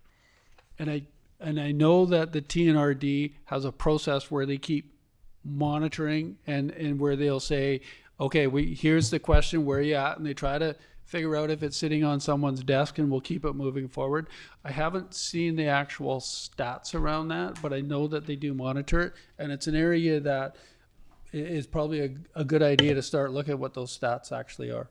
And I know that the TNRD has a process where they keep monitoring and where they'll say, okay, here's the question, where are you at? And they try to figure out if it's sitting on someone's desk and we'll keep it moving forward. I haven't seen the actual stats around that, but I know that they do monitor it. And it's an area that is probably a good idea to start looking at what those stats actually are.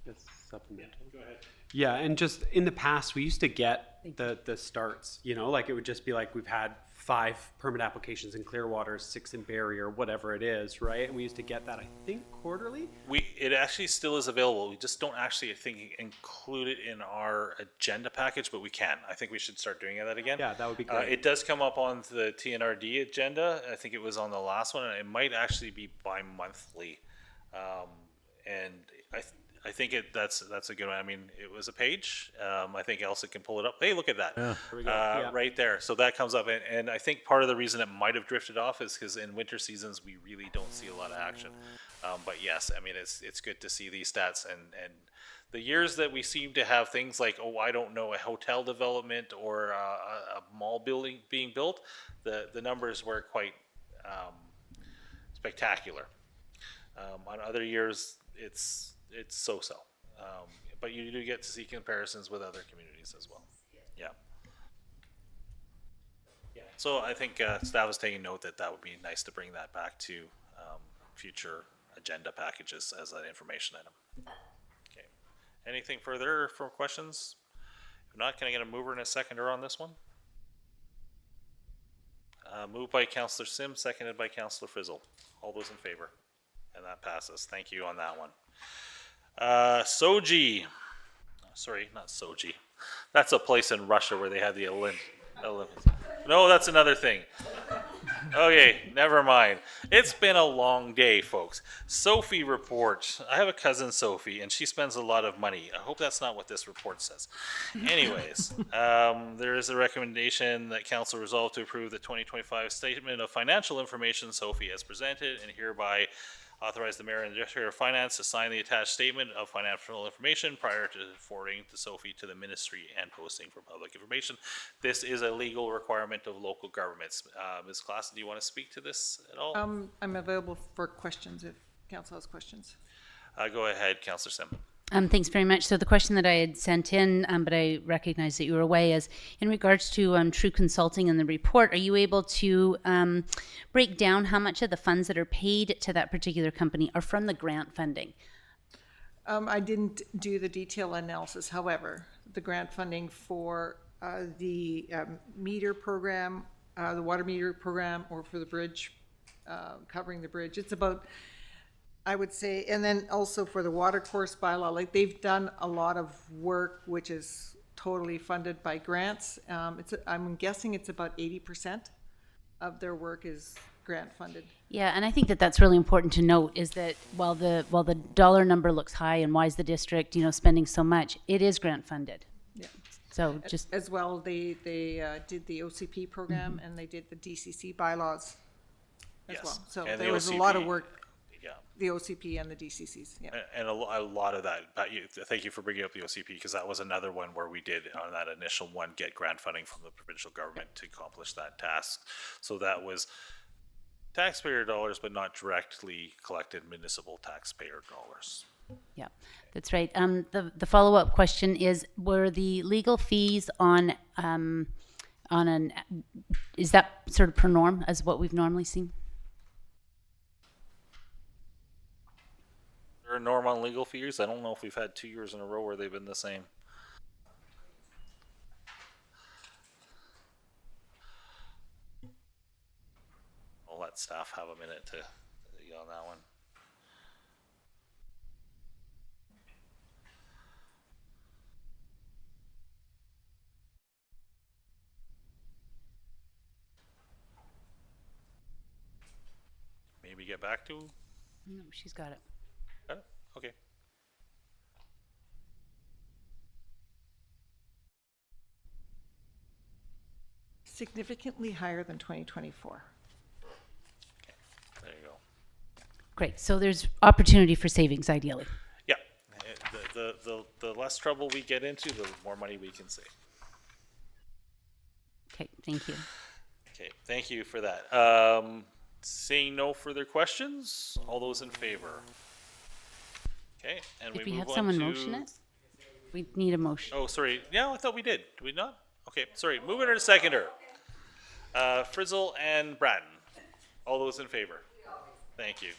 That's supplemental. Go ahead. Yeah, and just in the past, we used to get the starts, like it would just be like, we've had 5 permit applications in Clearwater, 6 in Barrie, or whatever it is, right? And we used to get that, I think, quarterly. It actually still is available. We just don't actually, I think, include it in our agenda package, but we can. I think we should start doing that again. Yeah, that would be great. It does come up on the TNRD agenda. I think it was on the last one, and it might actually be bi-monthly. And I think that's a good one. I mean, it was a page. I think Elsa can pull it up. Hey, look at that. There we go. Yeah. Right there. So that comes up. And I think part of the reason it might have drifted off is because in winter seasons, we really don't see a lot of action. But yes, I mean, it's good to see these stats. And the years that we seem to have things like, oh, I don't know, a hotel development or a mall building being built, the numbers were quite spectacular. On other years, it's so-so. But you do get to see comparisons with other communities as well. Yeah. Yeah. So I think staff is taking note that would be nice to bring that back to future agenda packages as an information item. Okay. Anything further for questions? If not, can I get a mover and a seconder on this one? Moved by Councillor Sim, seconded by Councillor Frizzle. All those in favor? And that passes. Thank you on that one. Soji. Sorry, not Soji. That's a place in Russia where they had the Olympics. No, that's another thing. Okay, never mind. It's been a long day, folks. Sophie report. I have a cousin, Sophie, and she spends a lot of money. I hope that's not what this report says. Anyways, there is a recommendation that council resolve to approve the 2025 Statement of Financial Information Sophie has presented, and hereby authorize the mayor and director of finance to sign the attached statement of financial information prior to forwarding to Sophie to the ministry and posting for public information. This is a legal requirement of local governments. Ms. Claassen, do you want to speak to this at all? I'm available for questions if council has questions. Go ahead, Councillor Sim. Thanks very much. So the question that I had sent in, but I recognize that you were away, is in regards to True Consulting and the report, are you able to break down how much of the funds that are paid to that particular company are from the grant funding? I didn't do the detailed analysis. However, the grant funding for the meter program, the water meter program, or for the bridge, covering the bridge, it's about, I would say, and then also for the water course bylaw, like they've done a lot of work which is totally funded by grants. I'm guessing it's about 80% of their work is grant funded. Yeah, and I think that that's really important to note, is that while the dollar number looks high and why is the district, spending so much, it is grant funded. Yeah. So just as well, they did the OCP program and they did the DCC bylaws as well. So and there was OCP, a lot of work. Yeah. The OCP and the DCCs, yeah. And a lot of that, thank you for bringing up the OCP, because that was another one where we did, on that initial one, get grant funding from the provincial government to accomplish that task. So that was taxpayer dollars, but not directly collected municipal taxpayer dollars. Yeah, that's right. The follow-up question is, were the legal fees on is that sort of per norm as what we've normally seen? There are norm on legal fees. I don't know if we've had 2 years in a row where they've been the same. I'll let staff have a minute to get on that one. Maybe get back to. No, she's got it. Got it? Okay. Significantly higher than 2024. Okay. There you go. Great. So there's opportunity for savings, ideally. Yeah. The less trouble we get into, the more money we can save. Okay. Thank you. Okay. Thank you for that. Seeing no further questions, all those in favor? Okay, and If we we move have on someone to. motion it, we need a motion. Oh, sorry. Yeah, I thought we did. Did we not? Okay, sorry. Moving to seconder. Frizzle and Bratton. All those in favor? Thank you.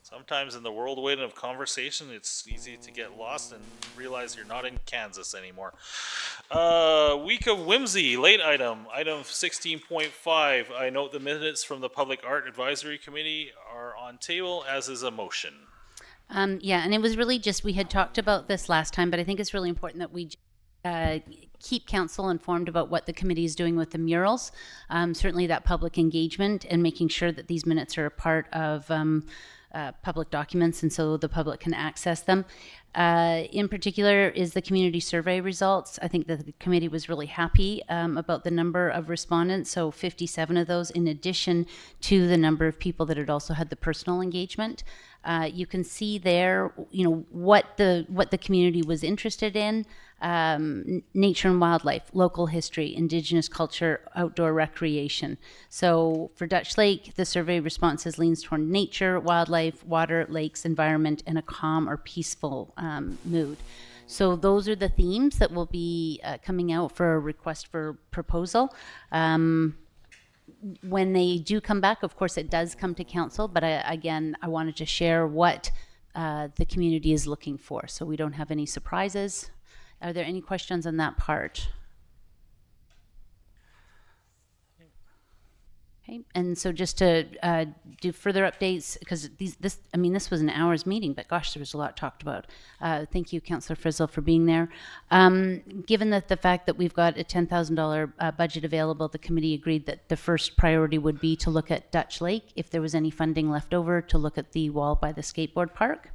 So Sometimes in the whirlwind of conversation, it's easy to get lost and realize you're not in Kansas anymore. Week of Whimsy, late item 16.5. I note the minutes from the Public Art Advisory Committee are on table, as is a motion. Yeah, and it was really just, we had talked about this last time, but I think it's really important that we keep council informed about what the committee is doing with the murals. Certainly that public engagement and making sure that these minutes are a part of public documents, and so the public can access them. In particular is the community survey results. I think that the committee was really happy about the number of respondents, so 57 of those, in addition to the number of people that had also had the personal engagement. You can see there, what the community was interested in. Nature and wildlife, local history, indigenous culture, outdoor recreation. So for Dutch Lake, the survey responses leans toward nature, wildlife, water, lakes, environment, and a calm or peaceful mood. So those are the themes that will be coming out for a request for proposal. When they do come back, of course, it does come to council, but I wanted to share what the community is looking for, so we don't have any surprises. Are there any questions on that part? Okay, and so just to do further updates, because this was an hour's meeting, but gosh, there was a lot talked about. Thank you, Councillor Frizzle, for being there. Given that the fact that we've got a $10,000 budget available, the committee agreed that the first priority would be to look at Dutch Lake, if there was any funding left over, to look at the wall by the skateboard park.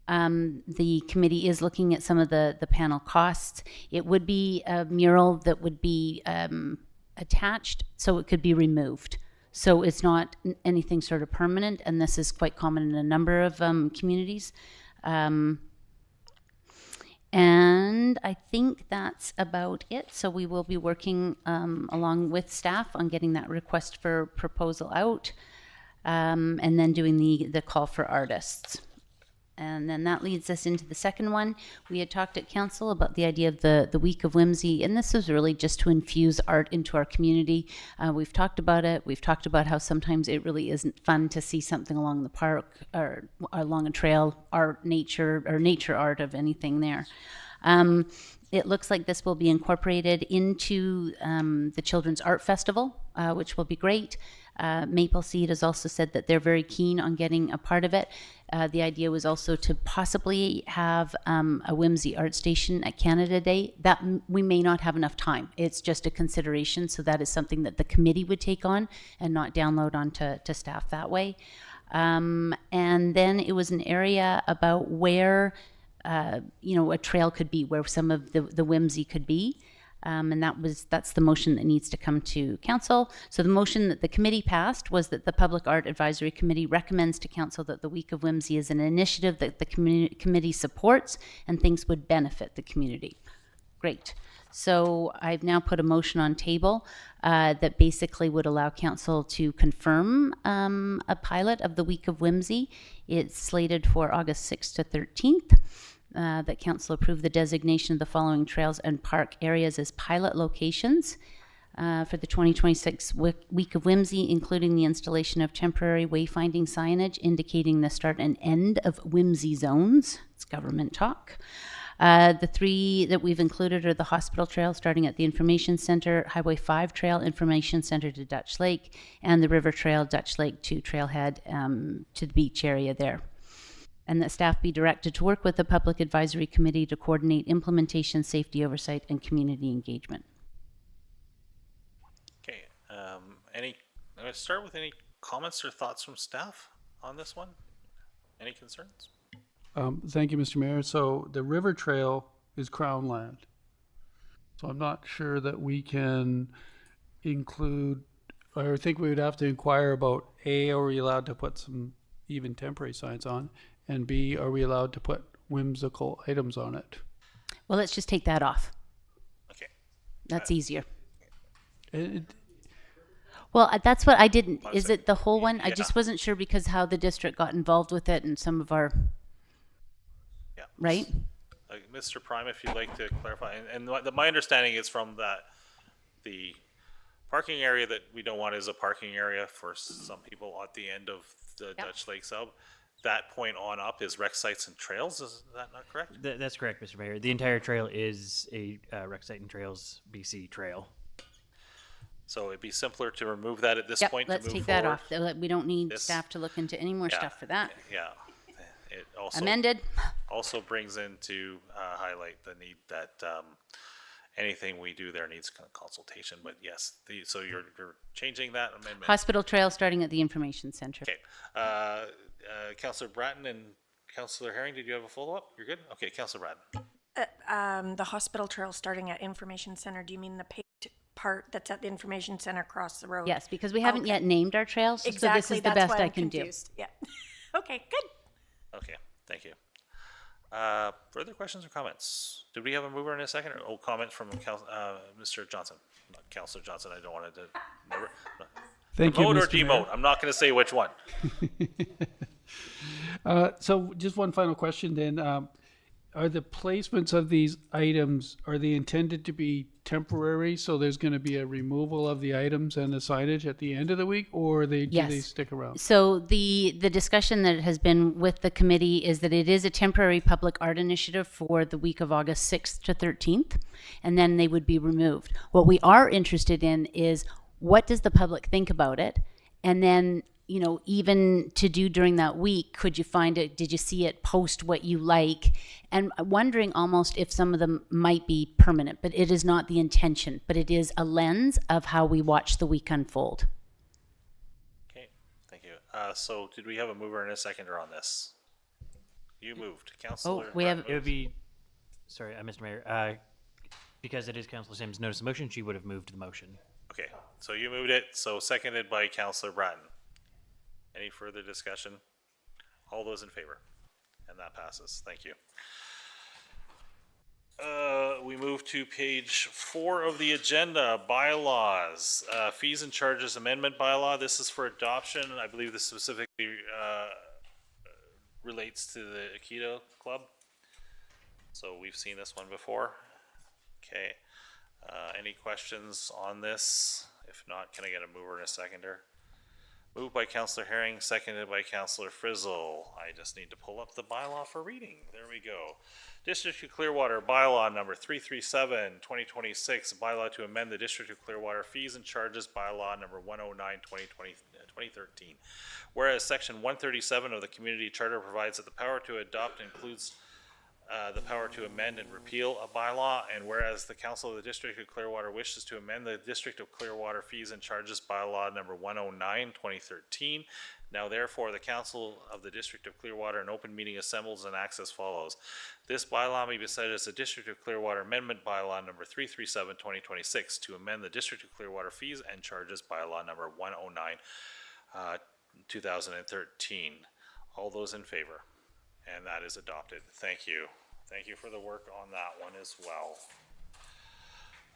The committee is looking at some of the panel costs. It would be a mural that would be attached, so it could be removed. So it's not anything sort of permanent, and this is quite common in a number of communities. And I think that's about it. So we will be working along with staff on getting that request for proposal out, and then doing the call for artists. And then that leads us into the second one. We had talked at council about the idea of the Week of Whimsy, and this was really just to infuse art into our community. We've talked about it. We've talked about how sometimes it really isn't fun to see something along the park or along a trail, nature art of anything there. It looks like this will be incorporated into the Children's Art Festival, which will be great. Maple Seed has also said that they're very keen on getting a part of it. The idea was also to possibly have a Whimsy art station at Canada Day. That we may not have enough time. It's just a consideration, so that is something that the committee would take on and not download onto staff that way. And then it was an area about where a trail could be, where some of the Whimsy could be. And that's the motion that needs to come to council. So the motion that the committee passed was that the Public Art Advisory Committee recommends to council that the Week of Whimsy is an initiative that the committee supports and thinks would benefit the community. Great. So I've now put a motion on table that basically would allow council to confirm a pilot of the Week of Whimsy. It's slated for August 6th to 13th. That council approve the designation of the following trails and park areas as pilot locations for the 2026 Week of Whimsy, including the installation of temporary wayfinding signage indicating the start and end of Whimsy zones. It's government talk. The three that we've included are the Hospital Trail starting at the Information Center, Highway 5 Trail, Information Center to Dutch Lake, and the River Trail, Dutch Lake to Trailhead to the beach area there. And that staff be directed to work with the Public Advisory Committee to coordinate implementation, safety oversight, and community engagement. Okay. I'm going to start with any comments or thoughts from staff on this one. Any concerns? Thank you, Mr. Mayor. So the River Trail is Crown land. So I'm not sure that we can include, or I think we would have to inquire about A, are we allowed to put some even temporary signs on? And B, are we allowed to put whimsical items on it? Well, let's just take that off. Okay. That's easier. Well, that's what I didn't. Is it the whole one? Yeah. I just wasn't sure because how the district got involved with it and some of our. Yeah. Right? Mr. Prime, if you'd like to clarify. And my understanding is from that the parking area that we don't want is a parking area for some people at the end of the Dutch Lake sub. that point on up is rec sites and trails. Is that not correct? That's correct, Mr. Mayor. The entire trail is a Rec Site and Trails BC trail. So it'd be simpler to remove that at this Yep, point. let's to move take that forward. off. We don't need This- staff to look into any more Yeah, stuff for that. Yeah. It also Amended. also brings in to highlight the need that anything we do there needs consultation. But yes, so you're changing that amendment. Hospital trail starting at the information center. Okay. Councillor Bratton and Councillor Herring, did you have a follow-up? You're good? Okay, Councillor Bratton. The hospital trail starting at information center, do you mean the paved part that's at the information center across the road? Yes, because we haven't yet named our trails, so Exactly. this is the that's best why I I'm can confused. Yeah. Okay, good. Okay, thank you. Further questions or comments? Did we have a mover in a second? Or comment from Mr. Johnson? Not Councillor Johnson, I don't want to never. Thank you, Promote or Mr. Mayor. demote? I'm not going to say which one. So just one final question then. Are the placements of these items, are they intended to be temporary? So there's going to be a removal of the items and the signage at the end of the week, or do they Yes. stick around? So the discussion that has been with the committee is that it is a temporary public art initiative for the week of August 6th to 13th, and then they would be removed. What we are interested in is what does the public think about it? And then, you know, even to do during that week, could you find it, did you see it, post what you like? And wondering almost if some of them might be permanent, but it is not the intention, but it is a lens of how we watch the week unfold. Okay, thank you. So did we have a mover and a seconder on this? You moved, Councillor. we have- It would be, sorry, Mr. Mayor, because it is Councilor Sims' notice of motion, she would have moved the motion. Okay, so you moved it, so seconded by Councillor Bratton. Any further discussion? All those in favor? And that passes. Thank you. We move to page 4 of the agenda, bylaws, fees and charges amendment bylaw. This is for adoption. I believe this specifically relates to the Aikido Club. So we've seen this one before. Okay. Any questions on this? If not, can I get a mover and a seconder? Moved by Councillor Herring, seconded by Councillor Frizzle. I just need to pull up the bylaw for reading. There we go. District of Clearwater bylaw number 337, 2026, bylaw to amend the District of Clearwater fees and charges bylaw number 109, 2013. Whereas section 137 of the community charter provides that the power to adopt includes the power to amend and repeal a bylaw, and whereas the Council of the District of Clearwater wishes to amend the District of Clearwater fees and charges bylaw number 109, 2013, now therefore the Council of the District of Clearwater in open meeting assembles and acts as follows. This bylaw may be cited as the District of Clearwater Amendment Bylaw number 337, 2026 to amend the District of Clearwater fees and charges bylaw number 109, 2013. All those in favor? And that is adopted. Thank you. Thank you for the work on that one as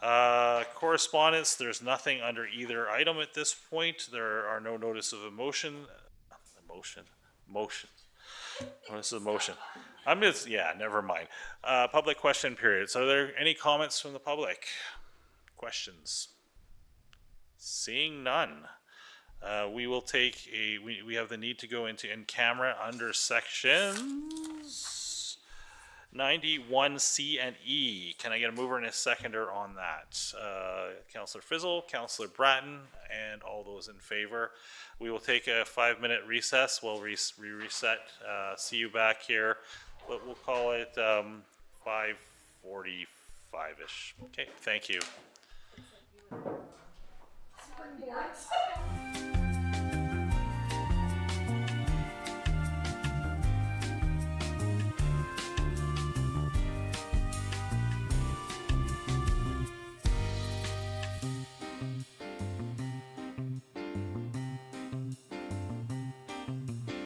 well. Correspondence, there's nothing under either item at this point. There are no notice of motion. Notice of motion. I'm just, yeah, never mind. Public question period. So are there any comments from the public? Questions? Seeing none. We will take we have the need to go into in camera under sections 91C and E. Can I get a mover and a seconder on that? Councillor Fizzle, Councillor Bratton, and all those in favor. We will take a 5-minute recess. We'll reset. See you back here. We'll call it 5:45-ish. Okay, thank you.